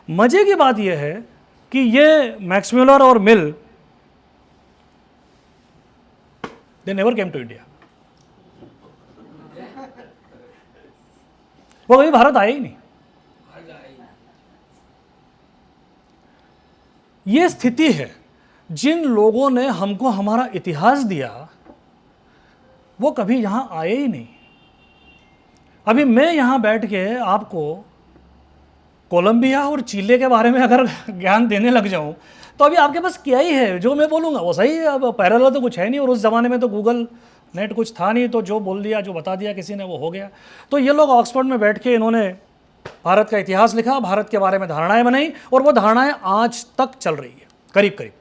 मजे की बात यह है कि ये मैक्स म्यूलर और Mill, they never came to India. वो कभी भारत आए ही नहीं। ये स्थिति है, जिन लोगों ने हमको हमारा इतिहास दिया वो कभी यहां आए ही नहीं। अभी मैं यहां बैठ के आपको कोलंबिया और चिले के बारे में अगर ज्ञान देने लग जाऊं तो अभी आपके पास क्या ही है, जो मैं बोलूंगा वो सही है। अब पैरेलल तो कुछ है नहीं, और उस जमाने में तो गूगल नेट कुछ था नहीं, तो जो बोल दिया, जो बता दिया किसी ने, वो हो गया। तो ये लोग ऑक्सफोर्ड में बैठ के इन्होंने भारत का इतिहास लिखा, भारत के बारे में धारणाएं बनाई, और वो धारणाएं आज तक चल रही है करीब करीब।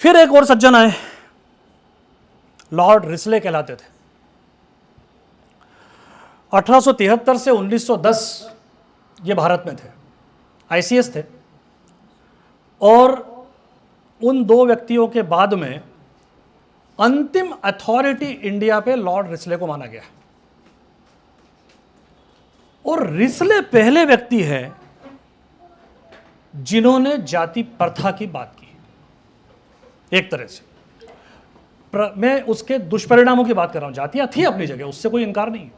फिर एक और सज्जन आए, लॉर्ड रिस्ले कहलाते थे। 1873 से 1910 ये भारत में थे, आईसीएस थे। और उन दो व्यक्तियों के बाद में अंतिम अथॉरिटी इंडिया पे लॉर्ड रिस्ले को माना गया। और रिस्ले पहले व्यक्ति हैं जिन्होंने जाति प्रथा की बात की। एक तरह से मैं उसके दुष्परिणामों की बात कर रहा हूं। जातियां थी अपनी जगह, उससे कोई इनकार नहीं।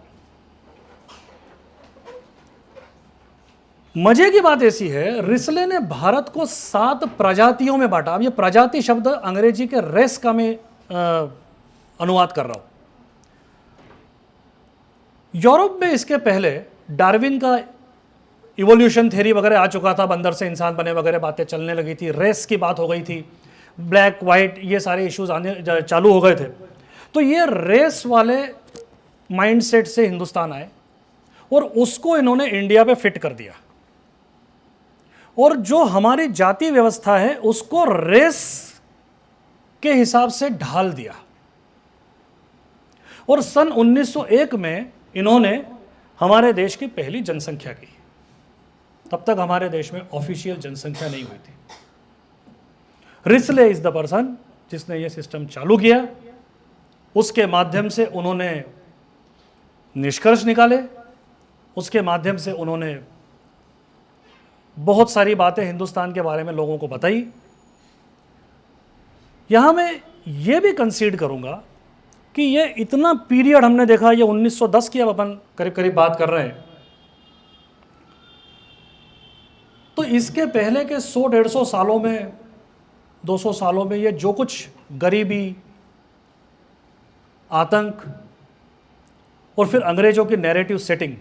मजे की बात ऐसी है, रिस्ले ने भारत को 7 प्रजातियों में बांटा। अब ये प्रजाति शब्द अंग्रेजी के रेस का मैं अनुवाद कर रहा हूं। यूरोप में इसके पहले डार्विन का इवोल्यूशन थ्योरी वगैरह आ चुका था, बंदर से इंसान बने वगैरह बातें चलने लगी थी, रेस की बात हो गई थी, ब्लैक वाइट ये सारे इश्यूज आने चालू हो गए थे। तो ये रेस वाले माइंडसेट से हिंदुस्तान आए और उसको इन्होंने इंडिया पे फिट कर दिया, और जो हमारी जाति व्यवस्था है उसको रेस के हिसाब से ढाल दिया। और सन 1901 में इन्होंने हमारे देश की पहली जनसंख्या की। तब तक हमारे देश में ऑफिशियल जनसंख्या नहीं हुई थी। रिस्ले इज द पर्सन जिसने ये सिस्टम चालू किया। उसके माध्यम से उन्होंने निष्कर्ष निकाले, उसके माध्यम से उन्होंने बहुत सारी बातें हिंदुस्तान के बारे में लोगों को बताई। यहां मैं ये भी कंसीड करूंगा कि ये इतना पीरियड हमने देखा, ये 1910 की अब अपन करीब करीब बात कर रहे हैं, तो इसके पहले के 100-150 सालों में, 200 सालों में ये जो कुछ गरीबी, आतंक और फिर अंग्रेजों की नैरेटिव सेटिंग,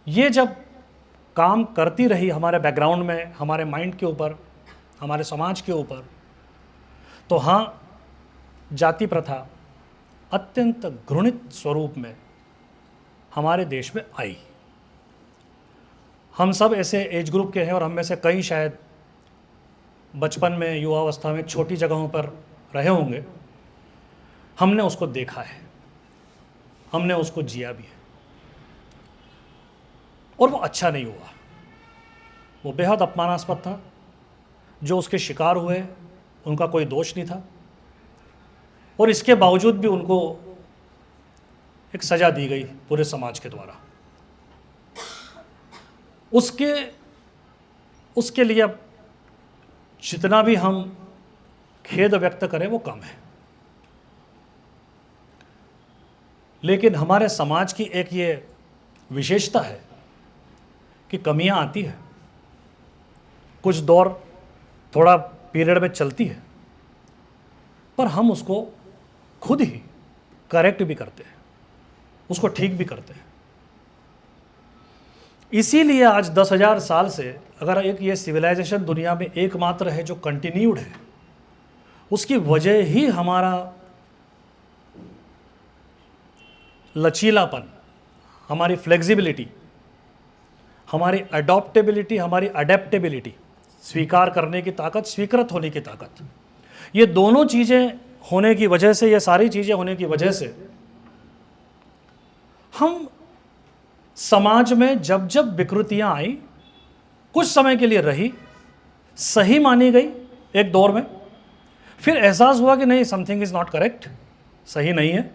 ये जब काम करती रही हमारे बैकग्राउंड में, हमारे माइंड के ऊपर, हमारे समाज के ऊपर, तो हाँ, जाति प्रथा अत्यंत घृणित स्वरूप में हमारे देश में आई। हम सब ऐसे एज ग्रुप के हैं, और हम में से कई शायद बचपन में, युवावस्था में छोटी जगहों पर रहे होंगे। हमने उसको देखा है, हमने उसको जिया भी है, और वो अच्छा नहीं हुआ। वो बेहद अपमानास्पद था। जो उसके शिकार हुए उनका कोई दोष नहीं था, और इसके बावजूद भी उनको एक सज़ा दी गई पूरे समाज के द्वारा। उसके लिए अब जितना भी हम खेद व्यक्त करें वो कम है। लेकिन हमारे समाज की एक ये विशेषता है कि कमियां आती है, कुछ दौर थोड़ा पीरियड में चलती है, पर हम उसको खुद ही करेक्ट भी करते हैं, उसको ठीक भी करते हैं। इसीलिए आज 10,000 साल से अगर एक ये सिविलाइजेशन दुनिया में एकमात्र है जो कंटिन्यूड है, उसकी वजह ही हमारा लचीलापन, हमारी फ्लेक्सिबिलिटी, हमारी अडॉप्टेबिलिटी, हमारी अडेप्टेबिलिटी, स्वीकार करने की ताकत, स्वीकृत होने की ताकत, ये दोनों चीज़ें होने की वजह से, ये सारी चीज़ें होने की वजह से हम समाज में जब जब विकृतियां आई, कुछ समय के लिए रही, सही मानी गई एक दौर में, फिर एहसास हुआ कि नहीं, समथिंग इज नॉट करेक्ट, सही नहीं है,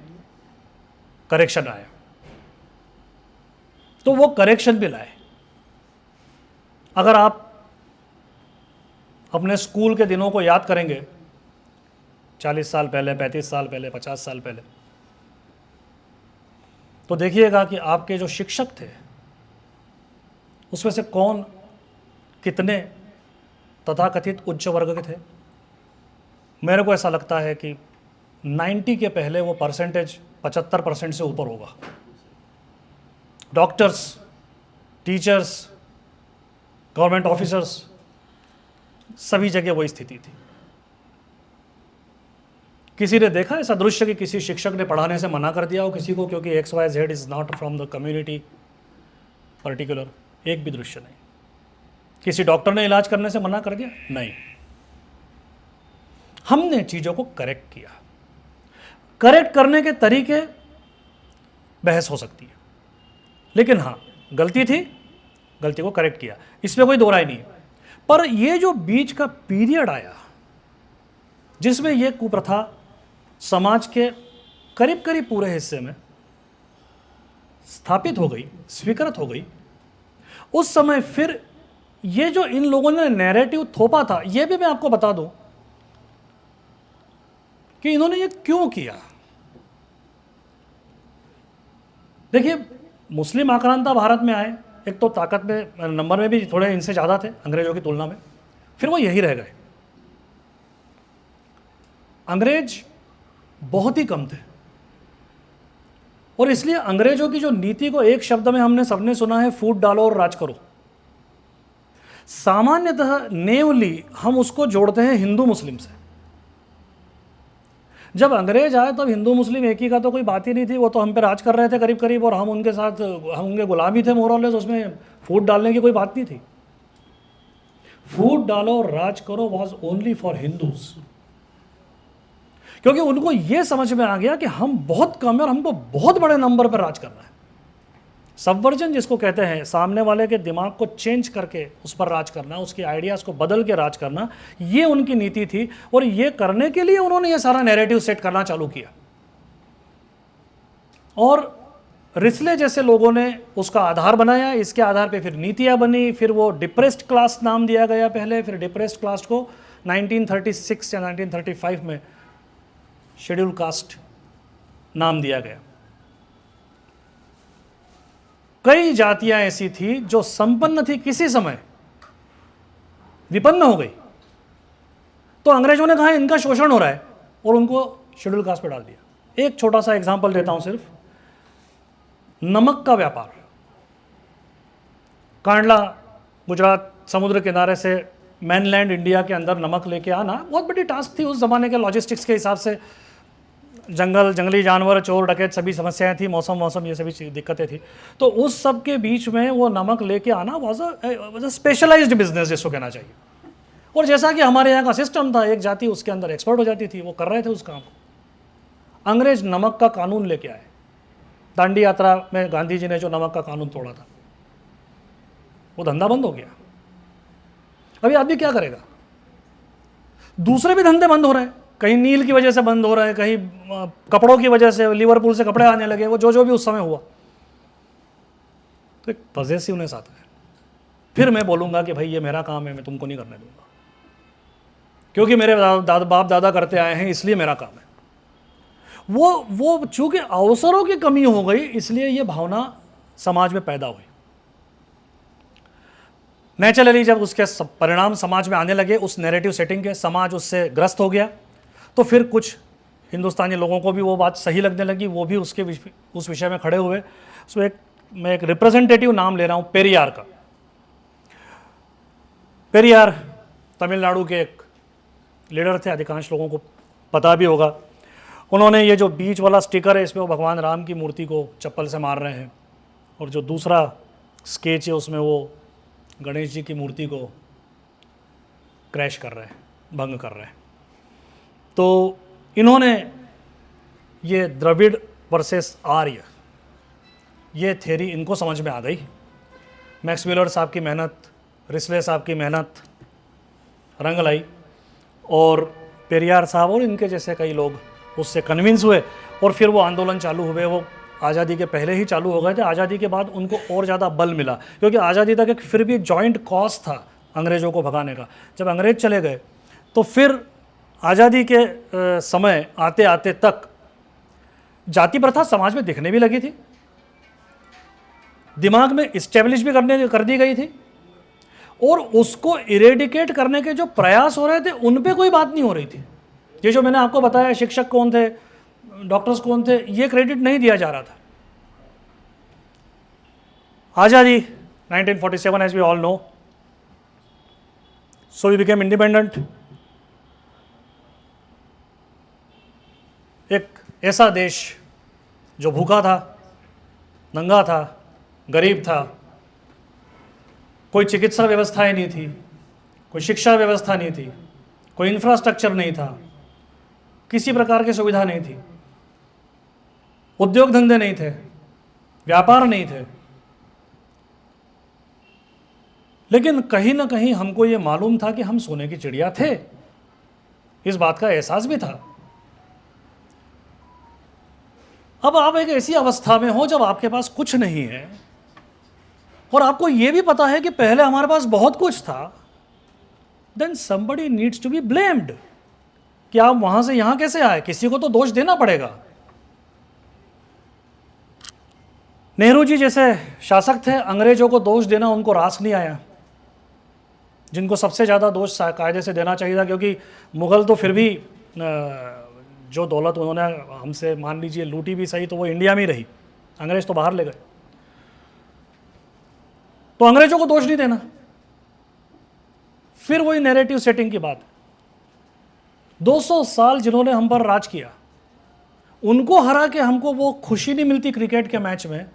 करेक्शन आया, तो वो करेक्शन भी लाए। अगर आप अपने स्कूल के दिनों को याद करेंगे, 40 साल पहले, 35 साल पहले, 50 साल पहले, तो देखिएगा कि आपके जो शिक्षक थे उसमें से कौन कितने तथाकथित उच्च वर्ग के थे। मेरे को ऐसा लगता है कि 90 के पहले वो परसेंटेज 75% से ऊपर होगा। डॉक्टर्स, टीचर्स, गवर्नमेंट ऑफिसर्स, सभी जगह वही स्थिति थी। किसी ने देखा ऐसा दृश्य कि किसी शिक्षक ने पढ़ाने से मना कर दिया हो किसी को, क्योंकि XYZ is not from the community particular? एक भी दृश्य नहीं। किसी डॉक्टर ने इलाज करने से मना कर दिया? नहीं। हमने चीज़ों को करेक्ट किया। करेक्ट करने के तरीके बहस हो सकती है, लेकिन हाँ, गलती थी, गलती को करेक्ट किया, इसमें कोई दो राय नहीं। पर ये जो बीच का पीरियड आया जिसमें ये कुप्रथा समाज के करीब करीब पूरे हिस्से में स्थापित हो गई, स्वीकृत हो गई, उस समय फिर ये जो इन लोगों ने नैरेटिव थोपा था, ये भी मैं आपको बता दूं कि इन्होंने ये क्यों किया। देखिए, मुस्लिम आक्रांता भारत में आए, एक तो ताकत में, नंबर में भी थोड़े इनसे ज़्यादा थे अंग्रेजों की तुलना में, फिर वो यही रह गए। अंग्रेज बहुत ही कम थे, और इसलिए अंग्रेजों की जो नीति को एक शब्द में हमने सबने सुना है, फूट डालो और राज करो। सामान्यतः नेवली हम उसको जोड़ते हैं हिंदू मुस्लिम से। जब अंग्रेज आए तब हिंदू मुस्लिम एक ही का तो कोई बात ही नहीं थी, वो तो हम पे राज कर रहे थे करीब करीब, और हम उनके साथ, हम उनके गुलाम ही थे मोर और लेस, उसमें फूट डालने की कोई बात नहीं थी। फूट डालो और राज करो वॉज ओनली फॉर हिंदूज, क्योंकि उनको यह समझ में आ गया कि हम बहुत कम है और हमको बहुत बड़े नंबर पर राज करना है। सबवर्जन जिसको कहते हैं, सामने वाले के दिमाग को चेंज करके उस पर राज करना, उसके आइडियाज़ को बदल के राज करना, ये उनकी नीति थी। और ये करने के लिए उन्होंने ये सारा नैरेटिव सेट करना चालू किया, और रिसले जैसे लोगों ने उसका आधार बनाया। इसके आधार पे फिर नीतियाँ बनी, फिर वो डिप्रेस्ड क्लास नाम दिया गया पहले, फिर डिप्रेस्ड क्लास को 1936 या 1935 में शेड्यूल कास्ट नाम दिया गया। कई जातियां ऐसी थी जो संपन्न थी, किसी समय विपन्न हो गई, तो अंग्रेजों ने कहा इनका शोषण हो रहा है, और उनको शेड्यूल कास्ट पे डाल दिया। एक छोटा सा एग्जांपल देता हूं सिर्फ, नमक का व्यापार। कांडला, गुजरात, समुद्र किनारे से मैनलैंड इंडिया के अंदर नमक लेके आना बहुत बड़ी टास्क थी उस जमाने के लॉजिस्टिक्स के हिसाब से। जंगल, जंगली जानवर, चोर डकैत, सभी समस्याएं थी, मौसम ये सभी दिक्कतें थी। तो उस सब के बीच में वो नमक लेके आना वाज अ स्पेशलाइज्ड बिजनेस जिसको कहना चाहिए। और जैसा कि हमारे यहाँ का सिस्टम था, एक जाति उसके अंदर एक्सपर्ट हो जाती थी, वो कर रहे थे उस काम को। अंग्रेज नमक का कानून लेके आए। दांडी यात्रा में गांधी जी ने जो नमक का कानून तोड़ा था, वो धंधा बंद हो गया। अभी आदमी क्या करेगा? दूसरे भी धंधे बंद हो रहे हैं, कहीं नील की वजह से बंद हो रहा है, कहीं कपड़ों की वजह से, लिवरपूल से कपड़े आने लगे, वो जो भी उस समय हुआ। तो एक पॉजेसिवनेस आता है। फिर मैं बोलूँगा कि भाई ये मेरा काम है, मैं तुमको नहीं करने दूंगा, क्योंकि मेरे बाप दादा करते आए हैं, इसलिए मेरा काम है। वो चूंकि अवसरों की कमी हो गई, इसलिए ये भावना समाज में पैदा हुई। नेचुरली जब उसके परिणाम समाज में आने लगे, उस नैरेटिव सेटिंग के, समाज उससे ग्रस्त हो गया, तो फिर कुछ हिंदुस्तानी लोगों को भी वो बात सही लगने लगी, वो भी उस विषय में खड़े हुए। उसमें मैं एक रिप्रेजेंटेटिव नाम ले रहा हूँ, पेरियार का। पेरियार तमिलनाडु के एक लीडर थे, अधिकांश लोगों को पता भी होगा। उन्होंने ये जो बीच वाला स्टिकर है, इसमें वो भगवान राम की मूर्ति को चप्पल से मार रहे हैं, और जो दूसरा स्केच है उसमें वो गणेश जी की मूर्ति को क्रैश कर रहे हैं, भंग कर रहे हैं। तो इन्होंने ये द्रविड़ वर्सेस आर्य, ये थ्योरी इनको समझ में आ गई। मैक्स वेलर साहब की मेहनत, रिस्ले साहब की मेहनत रंग लाई, और पेरियार साहब और इनके जैसे कई लोग उससे कन्विंस हुए, और फिर वो आंदोलन चालू हुए। वो आज़ादी के पहले ही चालू हो गए थे, आज़ादी के बाद उनको और ज़्यादा बल मिला, क्योंकि आज़ादी तक एक फिर भी जॉइंट कॉज था अंग्रेज़ों को भगाने का। जब अंग्रेज़ चले गए तो फिर आज़ादी के समय आते आते तक जाति प्रथा समाज में दिखने भी लगी थी, दिमाग में इस्टेब्लिश भी कर दी गई थी, और उसको इरेडिकेट करने के जो प्रयास हो रहे थे उन पे कोई बात नहीं हो रही थी। ये जो मैंने आपको बताया, शिक्षक कौन थे, डॉक्टर्स कौन थे, ये क्रेडिट नहीं दिया जा रहा था। आज़ादी 1947 as we all know, so we became independent. एक ऐसा देश जो भूखा था, नंगा था, गरीब था, कोई चिकित्सा व्यवस्थाएं नहीं थी, कोई शिक्षा व्यवस्था नहीं थी, कोई इंफ्रास्ट्रक्चर नहीं था, किसी प्रकार की सुविधा नहीं थी, उद्योग धंधे नहीं थे, व्यापार नहीं थे। लेकिन कहीं ना कहीं हमको ये मालूम था कि हम सोने की चिड़िया थे, इस बात का एहसास भी था। अब आप एक ऐसी अवस्था में हो जब आपके पास कुछ नहीं है, और आपको यह भी पता है कि पहले हमारे पास बहुत कुछ था, then somebody needs to be blamed कि आप वहां से यहां कैसे आए, किसी को तो दोष देना पड़ेगा। नेहरू जी जैसे शासक थे, अंग्रेजों को दोष देना उनको रास नहीं आया, जिनको सबसे ज़्यादा दोष कायदे से देना चाहिए था, क्योंकि मुग़ल तो फिर भी जो दौलत उन्होंने हमसे मान लीजिए लूटी भी सही, तो वो इंडिया में ही रही, अंग्रेज तो बाहर ले गए। तो अंग्रेजों को दोष नहीं देना। फिर वही नैरेटिव सेटिंग की बात, 200 साल जिन्होंने हम पर राज किया, उनको हरा के हमको वो खुशी नहीं मिलती क्रिकेट के मैच में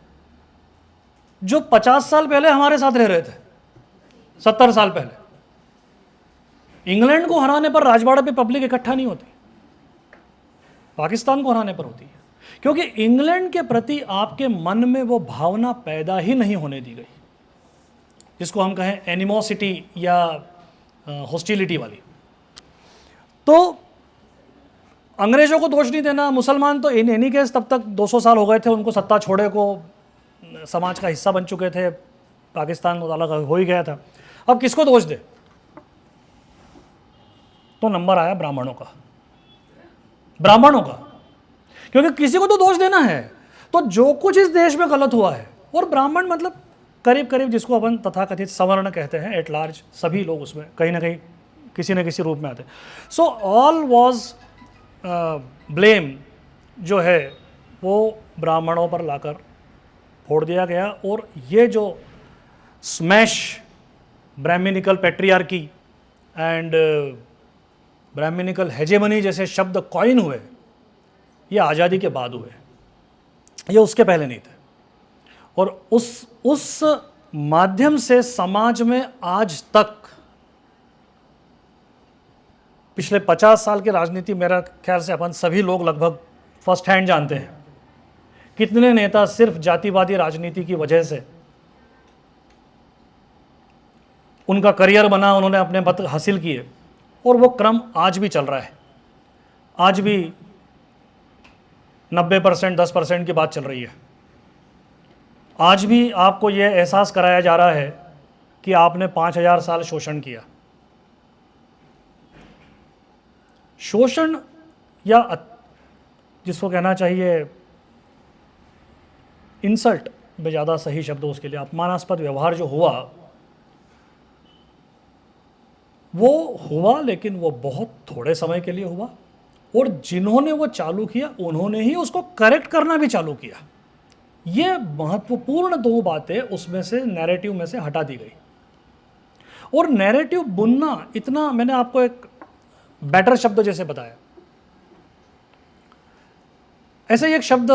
जो 50 साल पहले हमारे साथ रह रहे थे, 70 साल पहले। इंग्लैंड को हराने पर राजवाड़ा पे पब्लिक इकट्ठा नहीं होती, पाकिस्तान को हराने पर होती है, क्योंकि इंग्लैंड के प्रति आपके मन में वो भावना पैदा ही नहीं होने दी गई, जिसको हम कहें एनिमोसिटी या हॉस्टिलिटी वाली। तो अंग्रेजों को दोष नहीं देना, मुसलमान तो इन एनी केस तब तक 200 साल हो गए थे, उनको सत्ता छोड़े को समाज का हिस्सा बन चुके थे, पाकिस्तान अलग हो ही गया था। अब किसको दोष दे? तो नंबर आया ब्राह्मणों का, क्योंकि किसी को तो दोष देना है। तो जो कुछ इस देश में गलत हुआ है, और ब्राह्मण मतलब करीब करीब जिसको अपन तथाकथित सवर्ण कहते हैं, एट लार्ज सभी लोग उसमें कहीं ना कहीं किसी न किसी रूप में आते। सो ऑल वॉज ब्लेम जो है वो ब्राह्मणों पर लाकर फोड़ दिया गया। और ये जो smash brahminical patriarchy and brahminical hegemony जैसे शब्द कॉइन हुए, ये आज़ादी के बाद हुए, ये उसके पहले नहीं थे। और उस माध्यम से समाज में आज तक पिछले 50 साल की राजनीति, मेरा ख्याल से अपन सभी लोग लगभग फर्स्ट हैंड जानते हैं, कितने नेता सिर्फ जातिवादी राजनीति की वजह से उनका करियर बना, उन्होंने अपने पद हासिल किए, और वो क्रम आज भी चल रहा है। आज भी 90% 10% की बात चल रही है। आज भी आपको ये एहसास कराया जा रहा है कि आपने 5000 साल शोषण किया। शोषण या जिसको कहना चाहिए इंसल्ट में ज़्यादा सही शब्द उसके लिए, अपमानास्पद व्यवहार जो हुआ वो हुआ, लेकिन वो बहुत थोड़े समय के लिए हुआ। और जिन्होंने वो चालू किया उन्होंने ही उसको करेक्ट करना भी चालू किया। ये महत्वपूर्ण दो बातें उसमें से नैरेटिव में से हटा दी गई। और नैरेटिव बुनना इतना, मैंने आपको एक बेटर शब्द जैसे बताया, ऐसे ही एक शब्द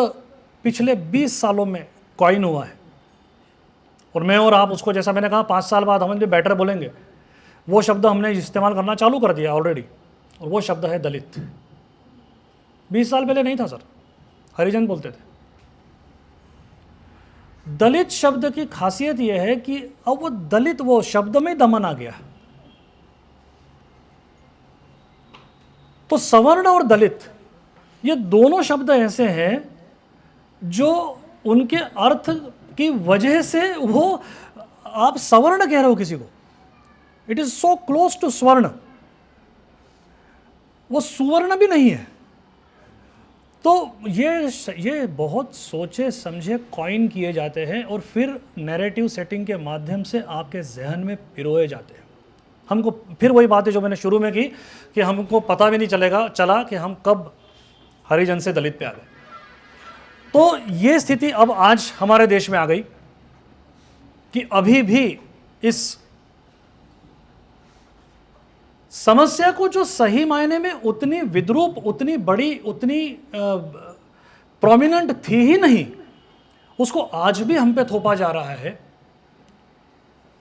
पिछले 20 सालों में कॉइन हुआ है, और मैं और आप उसको, जैसा मैंने कहा 5 साल बाद हम जो बेटर बोलेंगे, वो शब्द हमने इस्तेमाल करना चालू कर दिया ऑलरेडी, और वो शब्द है दलित। 20 साल पहले नहीं था सर, हरिजन बोलते थे। दलित शब्द की खासियत यह है कि अब वो दलित, वो शब्द में दमन आ गया। तो सवर्ण और दलित, ये दोनों शब्द ऐसे हैं जो उनके अर्थ की वजह से वो, आप सवर्ण कह रहे हो किसी को, it is so close to स्वर्ण, वो सुवर्ण भी नहीं है। तो ये बहुत सोचे समझे कॉइन किए जाते हैं और फिर नैरेटिव सेटिंग के माध्यम से आपके जहन में पिरोए जाते हैं। हमको फिर वही बात है जो मैंने शुरू में की कि हमको पता भी नहीं चला कि हम कब हरिजन से दलित पे आ गए। तो ये स्थिति अब आज हमारे देश में आ गई कि अभी भी इस समस्या को, जो सही मायने में उतनी विद्रूप, उतनी बड़ी, उतनी प्रोमिनेंट थी ही नहीं, उसको आज भी हम पे थोपा जा रहा है।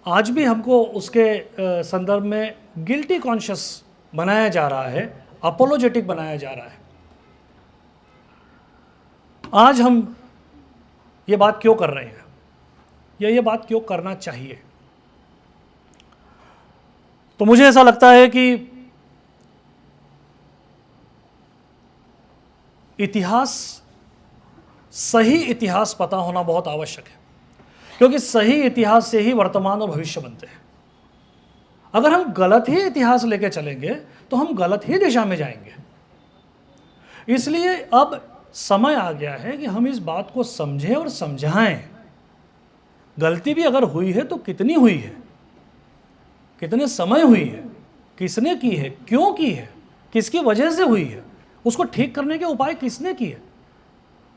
आज भी हमको उसके संदर्भ में गिल्टी कॉन्शियस बनाया जा रहा है, अपोलोजेटिक बनाया जा रहा है। आज हम ये बात क्यों कर रहे हैं, या ये बात क्यों करना चाहिए? तो मुझे ऐसा लगता है कि इतिहास, सही इतिहास पता होना बहुत आवश्यक है, क्योंकि सही इतिहास से ही वर्तमान और भविष्य बनते हैं। अगर हम गलत ही इतिहास लेके चलेंगे तो हम गलत ही दिशा में जाएंगे। इसलिए अब समय आ गया है कि हम इस बात को समझें और समझाएं। गलती भी अगर हुई है तो कितनी हुई है, कितने समय हुई है, किसने की है, क्यों की है, किसकी वजह से हुई है, उसको ठीक करने के उपाय किसने किए,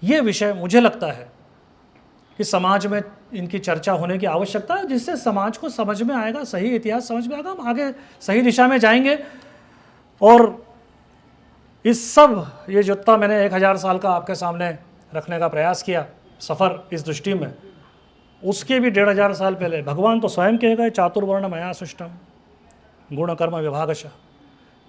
ये विषय मुझे लगता है कि समाज में इनकी चर्चा होने की आवश्यकता है, जिससे समाज को समझ में आएगा, सही इतिहास समझ में आएगा, हम आगे सही दिशा में जाएंगे। और इस सब, ये जितना मैंने 1000 साल का आपके सामने रखने का प्रयास किया सफ़र इस दृष्टि में, उसके भी 1500 साल पहले भगवान तो स्वयं कह गए, चातुर्वर्ण मया सृष्टम गुण कर्म विभागशः।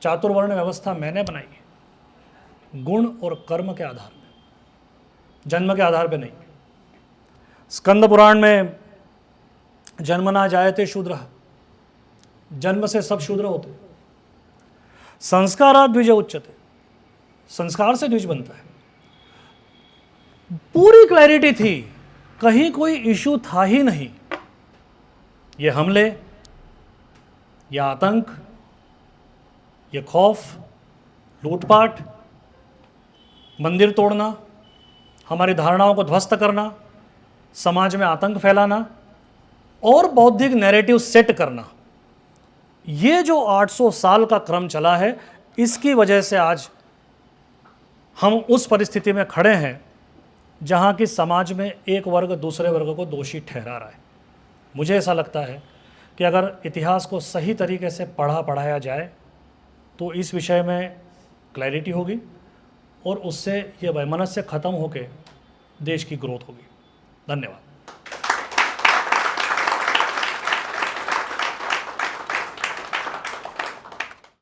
चातुर्वर्ण व्यवस्था मैंने बनाई, गुण और कर्म के आधार पर, जन्म के आधार पर नहीं। स्कंद पुराण में जन्मना जायते शूद्र, जन्म से सब शूद्र होते। संस्कारात् द्विज उच्यते, संस्कार से द्विज बनता है। पूरी क्लैरिटी थी, कहीं कोई इशू था ही नहीं। ये हमले, ये आतंक, ये खौफ, लूटपाट, मंदिर तोड़ना, हमारी धारणाओं को ध्वस्त करना, समाज में आतंक फैलाना और बौद्धिक नैरेटिव सेट करना, ये जो 800 साल का क्रम चला है, इसकी वजह से आज हम उस परिस्थिति में खड़े हैं जहाँ की समाज में एक वर्ग दूसरे वर्ग को दोषी ठहरा रहा है। मुझे ऐसा लगता है कि अगर इतिहास को सही तरीके से पढ़ाया जाए तो इस विषय में क्लैरिटी होगी और उससे ये वैमनस्य खत्म होकर देश की ग्रोथ होगी। धन्यवाद।